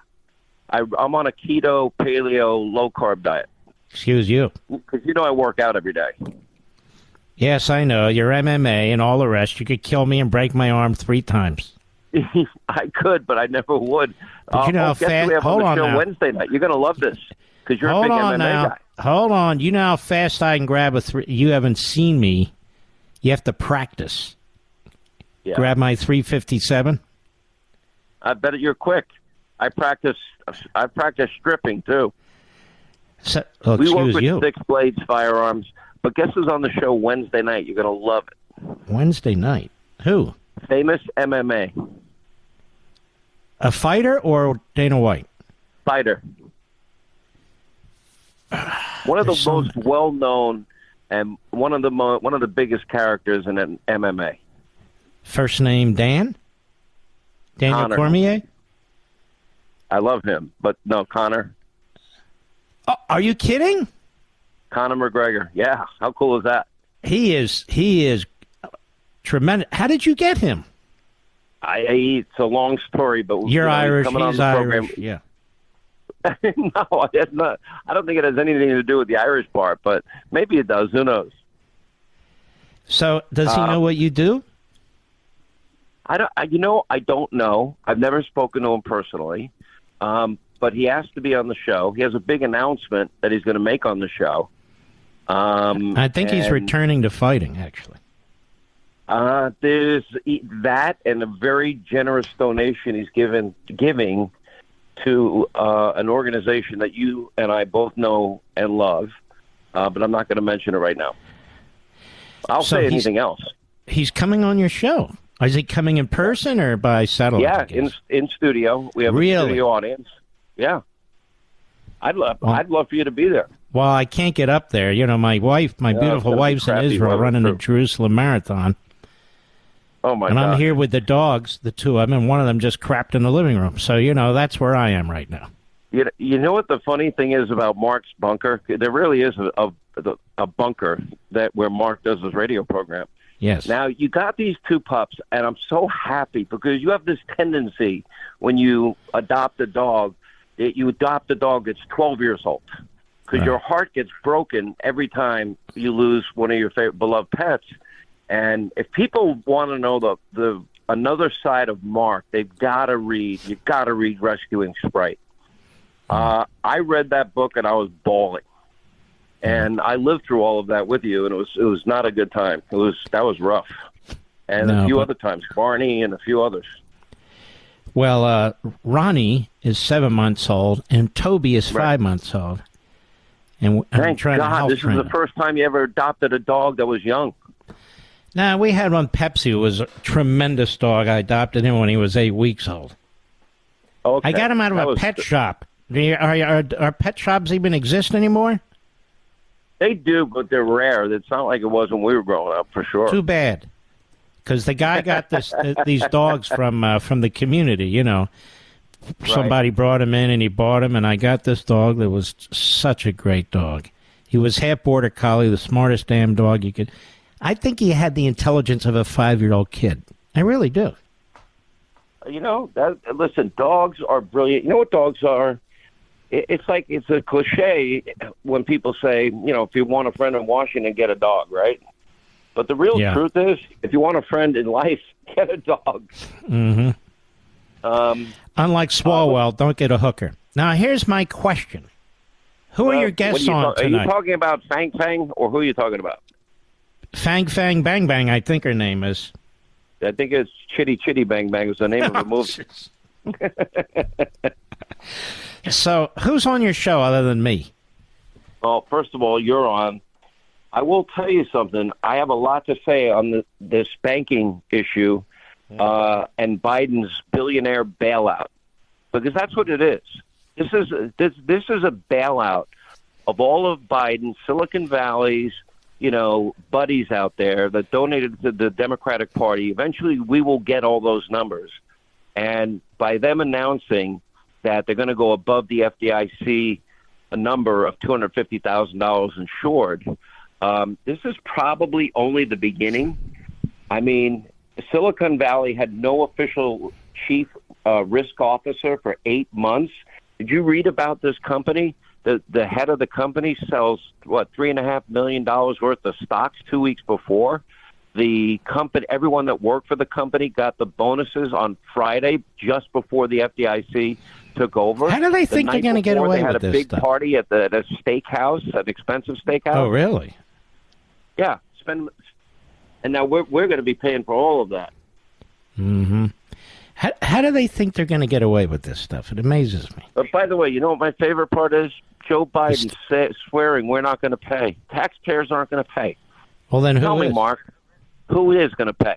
I'm on a keto, paleo, low carb diet. Excuse you. Because I work out every day. Yes, I know. You're MMA and all the rest. You could kill me and break my arm 3 times. I could, but I never would. But you know how fast. We have Hold on the on show now. Wednesday night. You're going to love this because you're a big MMA guy. Hold on. You know how fast I can grab a 3. You haven't seen me. You have to practice. Yeah. Grab my 357. I bet you're quick. I practice stripping too. So, we work excuse with you. 6 Blades firearms. But guess who's on the show Wednesday night? You're going to love it. Wednesday night. Who? Famous MMA. A fighter or Dana White? Fighter. One of the most well-known and one of the biggest characters in an MMA. First name Dan? Daniel Connor. Cormier? I love him, but no, Connor. Oh, are you kidding? Conor McGregor. Yeah, how cool is that? He is tremendous. How did you get him? It's a long story, but you're Irish. Coming He's on the Irish. Yeah. No, it's not. I don't think it has anything to do with the Irish part, but maybe it does. Who knows? So, does he know what you do? I don't know. I've never spoken to him personally, but he has to be on the show. He has a big announcement that he's going to make on the show. I think he's returning to fighting, actually. There's that and a very generous donation he's giving to an organization that you and I both know and love, but I'm not going to mention it right now. I'll say anything else. He's coming on your show. Is he coming in person or by satellite? Yeah, in studio. We have a studio audience. Yeah. I'd love for you to be there. Well, I can't get up there. My beautiful wife's in Israel running the Jerusalem Marathon. Oh, my God. And I'm here with the dogs, the 2 of them, and one of them just crapped in the living room. So, that's where I am right now. You know what the funny thing is about Mark's bunker? There really is a bunker where Mark does his radio program. Yes. Now, you got these 2 pups, and I'm so happy because you have this tendency when you adopt a dog, you adopt a dog that's 12 years old because your heart gets broken every time you lose one of your favorite beloved pets. And if people want to know the another side of Mark, you got to read Rescuing Sprite. I read that book and I was bawling. And I lived through all of that with you, and it was not a good time. That was rough. And a few other times, Barney and a few others. Well, Ronnie is 7 months old, and Toby is 5 months old. And thank God, this is the first time you ever adopted a dog that was young. Now, we had one, Pepsi, who was a tremendous dog. I adopted him when he was 8 weeks old. Okay. I got him out of a pet shop. Are pet shops even exist anymore? They do, but they're rare. It's not like it was when we were growing up, for sure. Too bad. Because the guy got these dogs from the community, Somebody brought him in, and he bought him, and I got this dog that was such a great dog. He was half Border Collie, the smartest damn dog you could... I think he had the intelligence of a 5-year-old kid. I really do. Listen, dogs are brilliant. You know what dogs are? It's like it's a cliche when people say, if you want a friend in Washington, get a dog, right? But the real truth is, if you want a friend in life, get a dog. Mm-hmm. Unlike Swalwell, don't get a hooker. Now, here's my question. Who are your guests on tonight? Are you talking about Fang Fang, or who are you talking about? Fang Fang Bang Bang, I think her name is. I think it's Chitty Chitty Bang Bang is the name of the movie. So, who's on your show other than me? Well, first of all, you're on. I will tell you something. I have a lot to say on this banking issue and Biden's billionaire bailout, because that's what it is. This is a bailout of all of Biden's Silicon Valley's buddies out there that donated to the Democratic Party. Eventually, we will get all those numbers. And by them announcing that they're going to go above the FDIC a number of $250,000 insured, this is probably only the beginning. I mean, Silicon Valley had no official chief risk officer for 8 months. Did you read about this company? The head of the company sells, $3.5 million worth of stocks 2 weeks before. The company, everyone that worked for the company got the bonuses on Friday just before the FDIC took over. How do they think they're going to get away with this? They had a big party at a steakhouse, an expensive steakhouse. Oh, really? Yeah. And now we're going to be paying for all of that. Mm-hmm. How do they think they're going to get away with this stuff? It amazes me. But by the way, you know what my favorite part is? Joe Biden swearing we're not going to pay. Taxpayers aren't going to pay. Well, then Tell me, Mark, who is going to pay?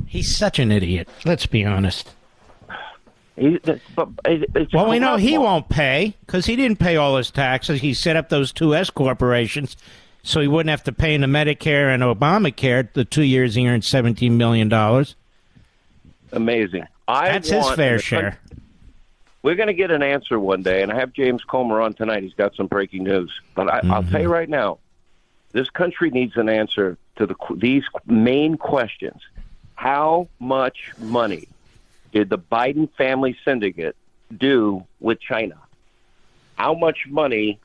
He's such an idiot. Let's be honest. Well, we know he won't pay because he didn't pay all his taxes. He set up those two S corporations so he wouldn't have to pay into Medicare and Obamacare. The 2 years he earned $17 million. Amazing. That's his fair share. We're going to get an answer one day, and I have James Comer on tonight. He's got some breaking news. But I'll tell you right now, this country needs an answer to these main questions. How much money did the Biden family syndicate do with China? How much money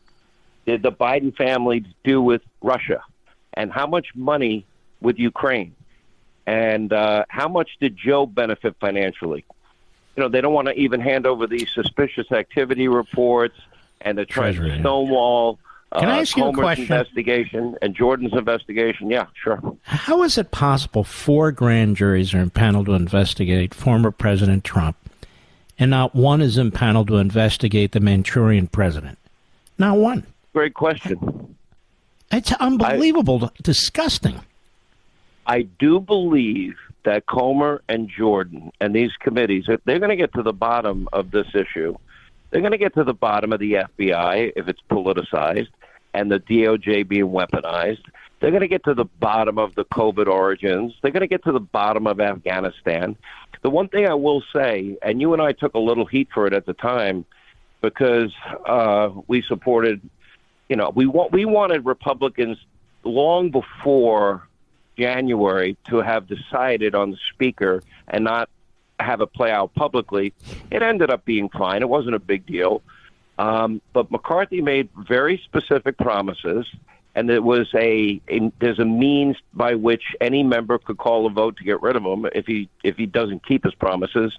did the Biden family do with Russia? And how much money with Ukraine? And how much did Joe benefit financially? They don't want to even hand over these suspicious activity reports, and they're trying to stonewall Can I ask you a Comer's question? investigation and Jordan's investigation. Yeah, sure. How is it possible 4 grand juries are impaneled to investigate former President Trump, and not one is impaneled to investigate the Manchurian president? Not one. Great question. It's unbelievable, disgusting. I do believe that Comer and Jordan and these committees, if they're going to get to the bottom of this issue, they're going to get to the bottom of the FBI if it's politicized and the DOJ being weaponized. They're going to get to the bottom of the COVID origins. They're going to get to the bottom of Afghanistan. The one thing I will say, and you and I took a little heat for it at the time because we supported, we wanted Republicans long before January to have decided on the speaker and not have it play out publicly. It ended up being fine. It wasn't a big deal. But McCarthy made very specific promises, and there was there's a means by which any member could call a vote to get rid of him if he doesn't keep his promises.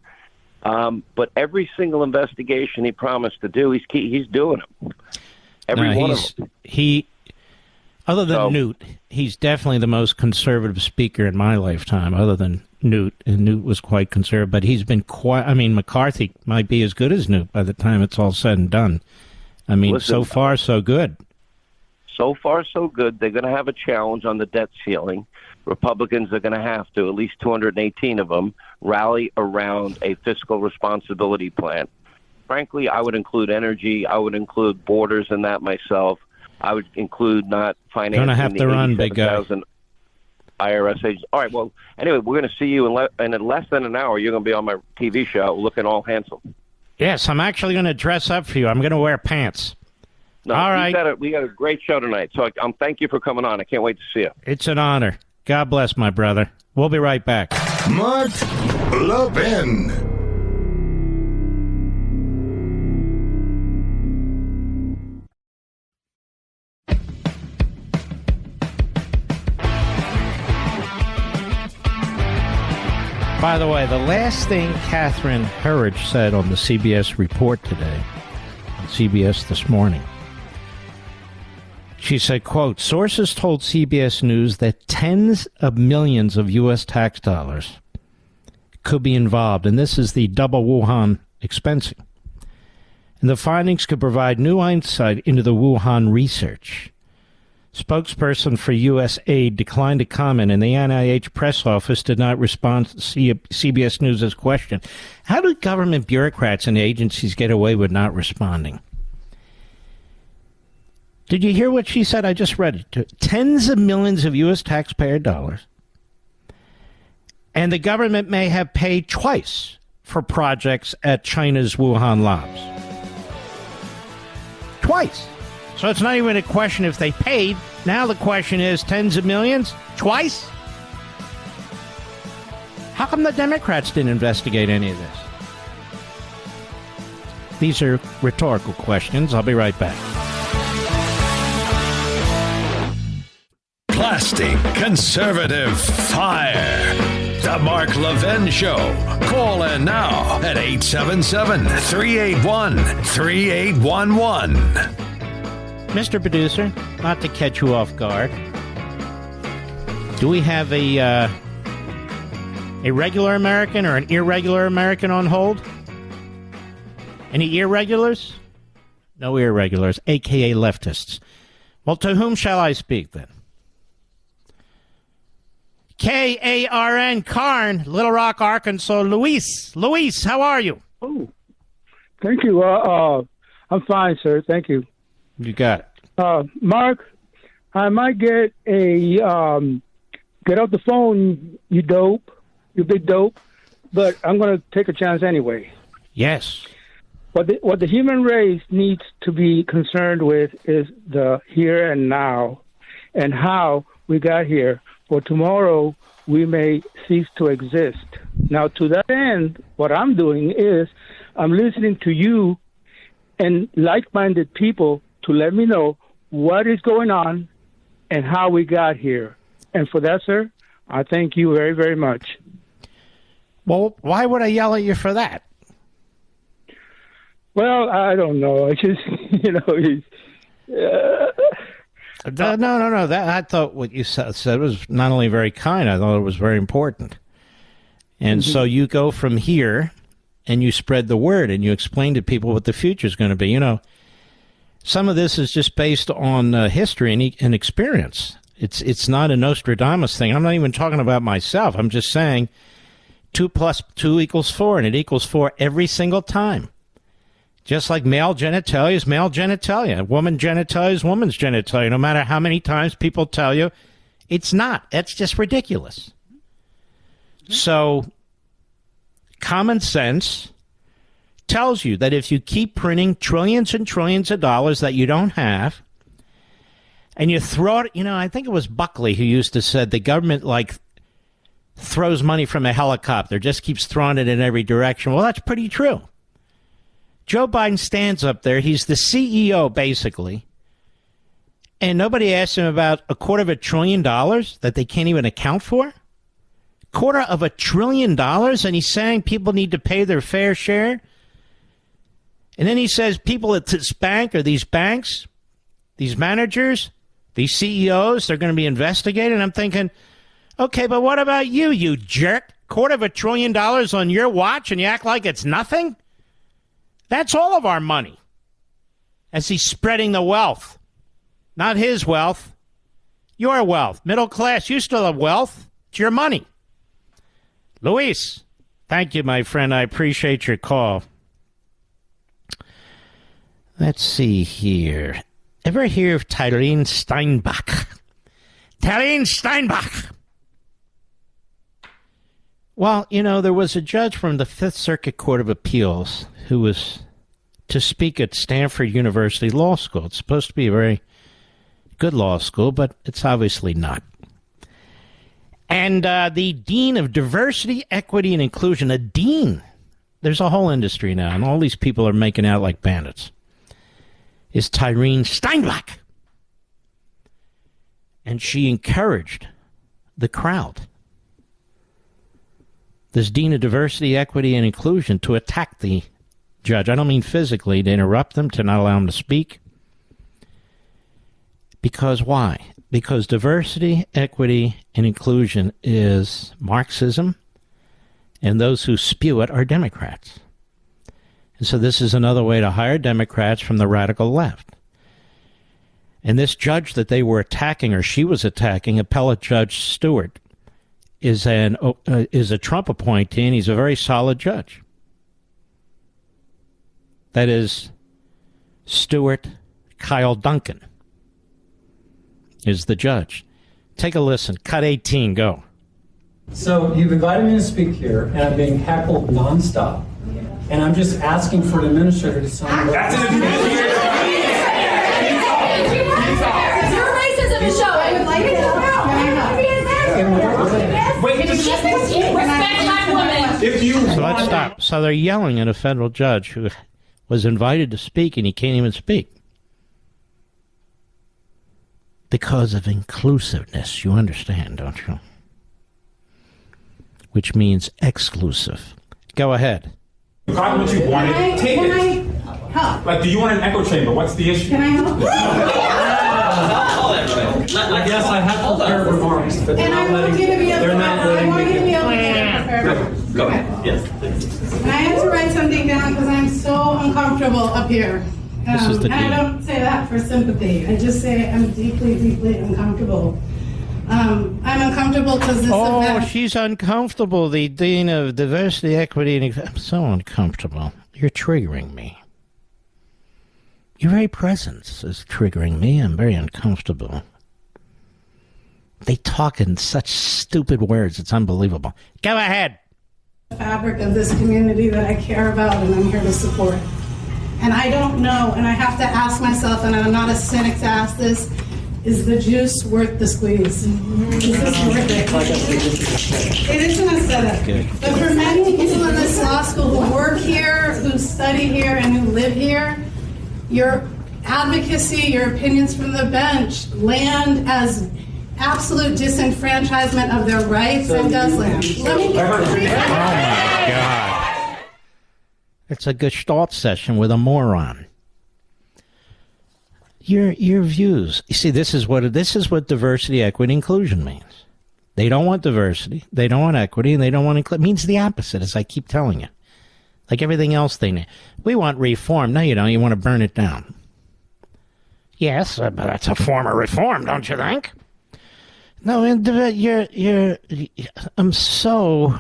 But every single investigation he promised to do, he's doing them. Every one of them. Other than Newt, he's definitely the most conservative speaker in my lifetime, other than Newt. And Newt was quite conservative, but he's been quite, McCarthy might be as good as Newt by the time it's all said and done. Listen, so far, so good. So far, so good. They're going to have a challenge on the debt ceiling. Republicans are going to have to, at least 218 of them, rally around a fiscal responsibility plan. Frankly, I would include energy. I would include borders in that myself. I would include not financing Gonna have to run, big guy. 87,000 IRS agents. All right, well, anyway, we're going to see you in less than an hour. You're going to be on my TV show looking all handsome. Yes, I'm actually going to dress up for you. I'm going to wear pants. No, all right. We got a great show tonight, so thank you for coming on. I can't wait to see you. It's an honor. God bless, my brother. We'll be right back. Mark Levin. By the way, the last thing Catherine Herridge said on the CBS report today, on CBS this morning, she said, quote, sources told CBS News that tens of millions of U.S. tax dollars could be involved, and this is the double Wuhan expensing. And the findings could provide new insight into the Wuhan research. Spokesperson for USAID declined to comment, and the NIH press office did not respond to CBS News' question. How do government bureaucrats and agencies get away with not responding? Did you hear what she said? I just read it. Tens of millions of U.S. taxpayer dollars. And the government may have paid twice for projects at China's Wuhan labs. Twice. So it's not even a question if they paid. Now the question is tens of millions? Twice? How come the Democrats didn't investigate any of this? These are rhetorical questions. I'll be right back. Plastic conservative fire. The Mark Levin Show. Call in now at 877-381-3811. Mr. Producer, not to catch you off guard, do we have a regular American or an irregular American on hold? Any irregulars? No irregulars, a.k.a. leftists. Well, to whom shall I speak then? K-A-R-N, Karn, Little Rock, Arkansas. Luis, how are you? Oh, thank you. I'm fine, sir. Thank you. You got it. Mark, I might get get off the phone, you dope, you big dope, but I'm going to take a chance anyway. Yes. What the human race needs to be concerned with is the here and now and how we got here. For tomorrow, we may cease to exist. Now, to that end, what I'm doing is I'm listening to you and like-minded people to let me know what is going on and how we got here. And for that, sir, I thank you very, very much. Well, why would I yell at you for that? Well, I don't know. I just, No. I thought what you said was not only very kind, I thought it was very important. And so you go from here and you spread the word and you explain to people what the future is going to be. Some of this is just based on history and experience. It's not a Nostradamus thing. I'm not even talking about myself. I'm just saying 2 + 2 = 4, and it equals 4 every single time. Just like male genitalia is male genitalia. Woman genitalia is woman's genitalia. No matter how many times people tell you, it's not. That's just ridiculous. So, common sense tells you that if you keep printing trillions and trillions of dollars that you don't have, and you throw it, I think it was Buckley who used to say the government, throws money from a helicopter, just keeps throwing it in every direction. Well, that's pretty true. Joe Biden stands up there. He's the CEO, basically. And nobody asks him about $250 billion that they can't even account for? $250 billion, and he's saying people need to pay their fair share? And then he says people at this bank or these banks, these managers, these CEOs, they're going to be investigated. And I'm thinking, okay, but what about you jerk? $250 billion on your watch and you act like it's nothing? That's all of our money. As he's spreading the wealth. Not his wealth. Your wealth. Middle class, you still have wealth. It's your money. Luis, thank you, my friend. I appreciate your call. Let's see here. Ever hear of Tyrone Steinbach? Tyrone Steinbach! Well, there was a judge from the Fifth Circuit Court of Appeals who was to speak at Stanford University Law School. It's supposed to be a very good law school, but it's obviously not. And the Dean of Diversity, Equity, and Inclusion, a dean, there's a whole industry now, and all these people are making out like bandits, is Tyrone Steinbach. And she encouraged the crowd, this Dean of Diversity, Equity, and Inclusion, to attack the judge. I don't mean physically, to interrupt them, to not allow them to speak. Because why? Because diversity, equity, and inclusion is Marxism, and those who spew it are Democrats. And so this is another way to hire Democrats from the radical left. And this judge that they were attacking, or she was attacking, Appellate Judge Stewart, is a Trump appointee, and he's a very solid judge. That is Stuart Kyle Duncan. is the judge. Take a listen. Cut 18, go. So you've invited me to speak here, and I'm being heckled nonstop. And I'm just asking for an administrator to sign. That's an administrator. Your racism is showing. I would like to know. Wait, respect my woman. So let's stop. So they're yelling at a federal judge who was invited to speak, and he can't even speak. Because of inclusiveness, you understand, don't you? Which means exclusive. Go ahead. You got what you wanted. Take it. Help? Like, do you want an echo chamber? What's the issue? Can I help? Yes, I have prepared remarks, but And I want you to be able to Go ahead. Yes. And I have to write something down because I'm so uncomfortable up here. This is the and I don't say that for sympathy. I just say I'm deeply, deeply uncomfortable. I'm uncomfortable because this event... she's uncomfortable. The Dean of Diversity, Equity, and... I'm so uncomfortable. You're triggering me. Your very presence is triggering me. I'm very uncomfortable. They talk in such stupid words. It's unbelievable. Go ahead. The fabric of this community that I care about and I'm here to support. And I don't know, and I have to ask myself, and I'm not a cynic to ask this, is the juice worth the squeeze? Is this worth it? It isn't a setup. But for many people in this law school who work here, who study here, and who live here, your advocacy, your opinions from the bench land as absolute disenfranchisement of their rights and does land. Let me get Oh my God. It's a Gestalt session with a moron. Your views. You see, this is what diversity, equity, inclusion means. They don't want diversity, they don't want equity, and they don't want inclusion. It means the opposite, as I keep telling you. Like everything else they need. We want reform. No, you don't. You want to burn it down. Yes, but that's a form of reform, don't you think? No, I'm so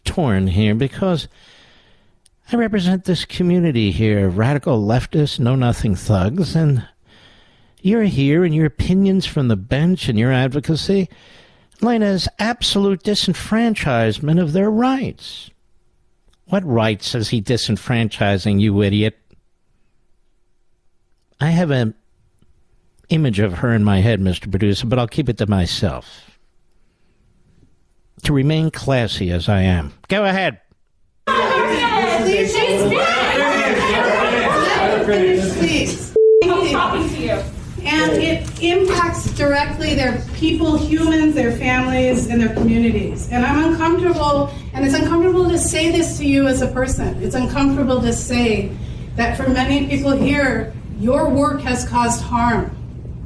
torn here because I represent this community here, radical leftists, know-nothing thugs, and you're here and your opinions from the bench and your advocacy, Lena, is absolute disenfranchisement of their rights. What rights is he disenfranchising, you idiot? I have an image of her in my head, Mr. Producer, but I'll keep it to myself. To remain classy as I am. Go ahead. Please. And it impacts directly their people, humans, their families, and their communities. And I'm uncomfortable, and it's uncomfortable to say this to you as a person. It's uncomfortable to say that for many people here, your work has caused harm,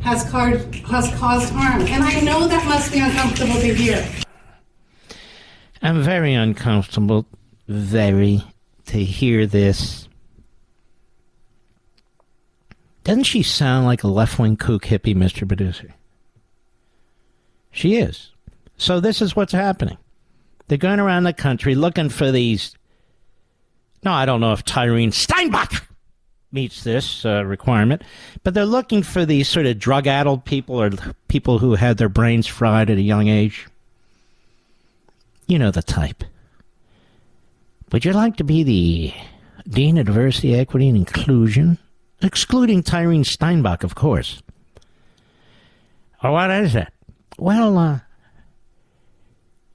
has caused harm. And I know that must be uncomfortable to hear. I'm very uncomfortable, to hear this. Doesn't she sound like a left-wing kook hippie, Mr. Producer? She is. So this is what's happening. They're going around the country looking for these... No, I don't know if Tyrene Steinbach meets this requirement, but they're looking for these sort of drug-addled people or people who had their brains fried at a young age. You know the type. Would you like to be the Dean of Diversity, Equity, and Inclusion? Excluding Tyrene Steinbach, of course. Oh, what is it? Well,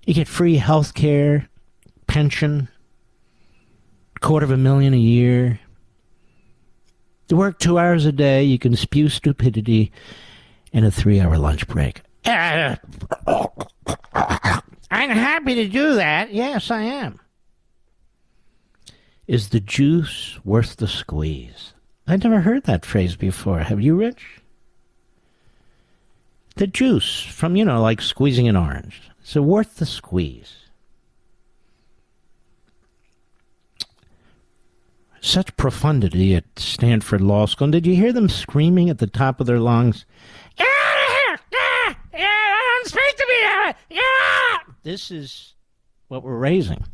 you get free health care, pension, $250,000 a year. You work 2 hours a day, you can spew stupidity, and a 3-hour lunch break. I'm happy to do that. Yes, I am. Is the juice worth the squeeze? I'd never heard that phrase before. Have you, Rich? The juice from, like squeezing an orange. Is it worth the squeeze? Such profundity at Stanford Law School. And did you hear them screaming at the top of their lungs? Get out of here! Don't speak to me! Yeah! This is what we're raising.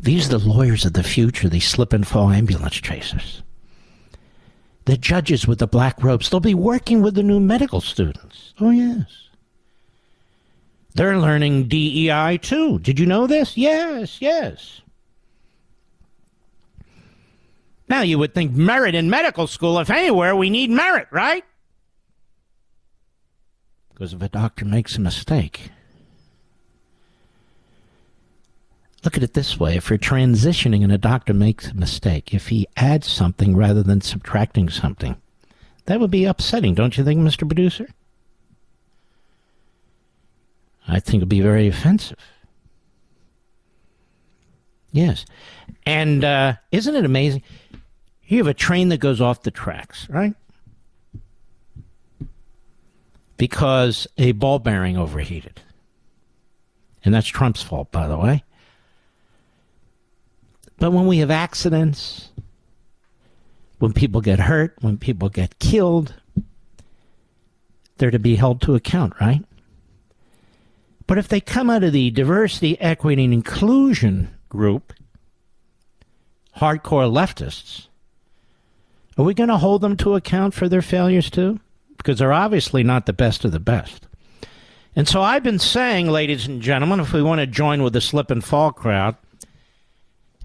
These are the lawyers of the future, these slip and fall ambulance chasers. The judges with the black robes, they'll be working with the new medical students. Oh, yes. They're learning DEI, too. Did you know this? Yes, yes. Now, you would think merit in medical school, if anywhere, we need merit, right? Because if a doctor makes a mistake, look at it this way. If you're transitioning and a doctor makes a mistake, if he adds something rather than subtracting something, that would be upsetting, don't you think, Mr. Producer? I think it would be very offensive. Yes. And isn't it amazing? You have a train that goes off the tracks, right? Because a ball bearing overheated. And that's Trump's fault, by the way. But when we have accidents, when people get hurt, when people get killed, they're to be held to account, right? But if they come out of the diversity, equity, and inclusion group, hardcore leftists, are we going to hold them to account for their failures too? Because they're obviously not the best of the best. And so I've been saying, ladies and gentlemen, if we want to join with the slip and fall crowd,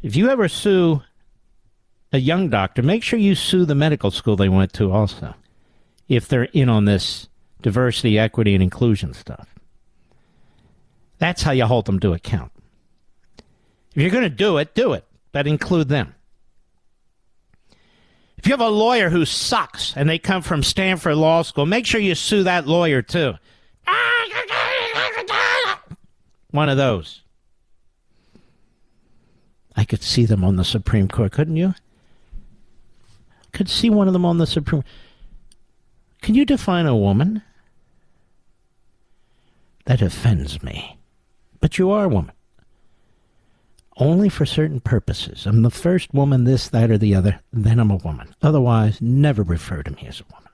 if you ever sue a young doctor, make sure you sue the medical school they went to also, if they're in on this diversity, equity, and inclusion stuff. That's how you hold them to account. If you're going to do it, but include them. If you have a lawyer who sucks and they come from Stanford Law School, make sure you sue that lawyer too. One of those. I could see them on the Supreme Court, couldn't you? Could see one of them on the Supreme. Can you define a woman? That offends me. But you are a woman. Only for certain purposes. I'm the first woman, this, that, or the other, then I'm a woman. Otherwise, never refer to me as a woman.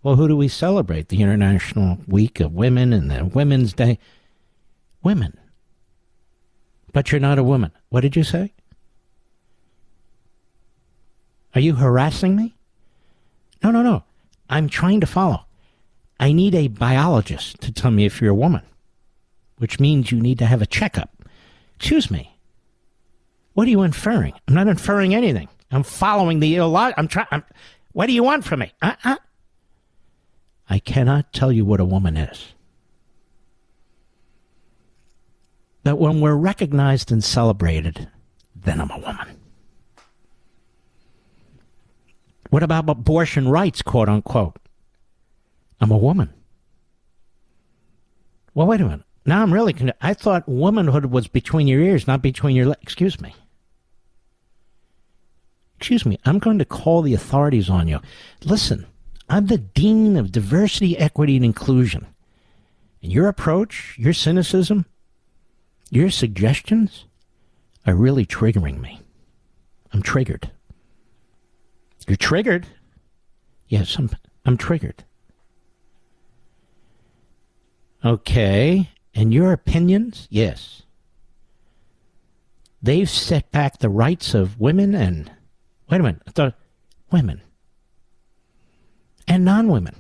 Well, who do we celebrate? The International Week of Women and the Women's Day? Women. But you're not a woman. What did you say? Are you harassing me? No. I'm trying to follow. I need a biologist to tell me if you're a woman, which means you need to have a checkup. Excuse me. What are you inferring? I'm not inferring anything. I'm following the illogical. What do you want from me? I cannot tell you what a woman is. But when we're recognized and celebrated, then I'm a woman. What about abortion rights, quote unquote? I'm a woman. Well, wait a minute. Now I'm really I thought womanhood was between your ears, not between your legs. Excuse me. I'm going to call the authorities on you. Listen, I'm the Dean of Diversity, Equity, and Inclusion. And your approach, your cynicism, your suggestions are really triggering me. I'm triggered. You're triggered? Yes, I'm triggered. Okay. And your opinions? Yes. They've set back the rights of women and... Wait a minute. I thought women. And non-women.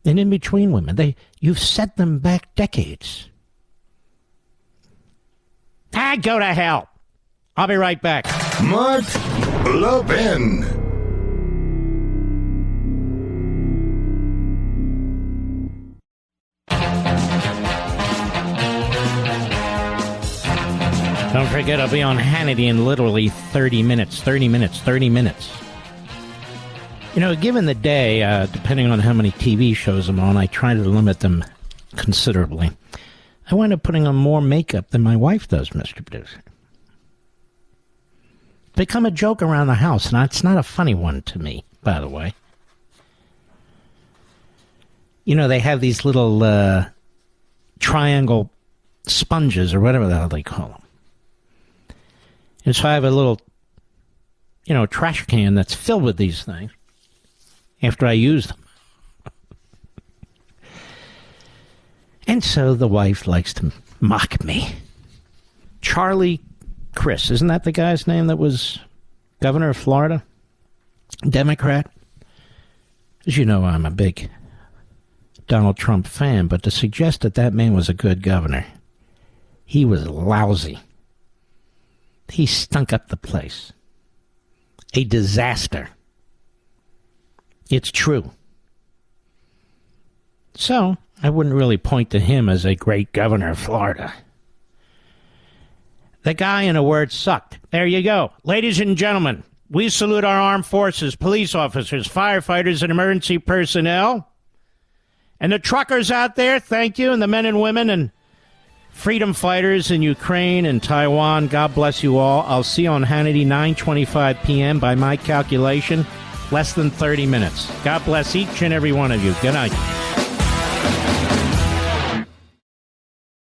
And in between women. You've set them back decades. Go to hell. I'll be right back. Mark Levin. Don't forget, I'll be on Hannity in literally 30 minutes. 30 minutes. 30 minutes. You know, given the day, depending on how many TV shows I'm on, I try to limit them considerably. I wind up putting on more makeup than my wife does, Mr. Producer. It's become a joke around the house, and it's not a funny one to me, by the way. You know, they have these little triangle sponges, or whatever the hell they call them. And so I have a little, trash can that's filled with these things after I use them. And so the wife likes to mock me. Charlie Crist, isn't that the guy's name that was governor of Florida? Democrat. As you know, I'm a big Donald Trump fan, but to suggest that that man was a good governor, he was lousy. He stunk up the place. A disaster. It's true. So, I wouldn't really point to him as a great governor of Florida. The guy, in a word, sucked. There you go. Ladies and gentlemen, we salute our armed forces, police officers, firefighters, and emergency personnel. And the truckers out there, thank you, and the men and women and freedom fighters in Ukraine and Taiwan. God bless you all. I'll see you on Hannity, 9:25 p.m. by my calculation, less than 30 minutes. God bless each and every one of you. Good night.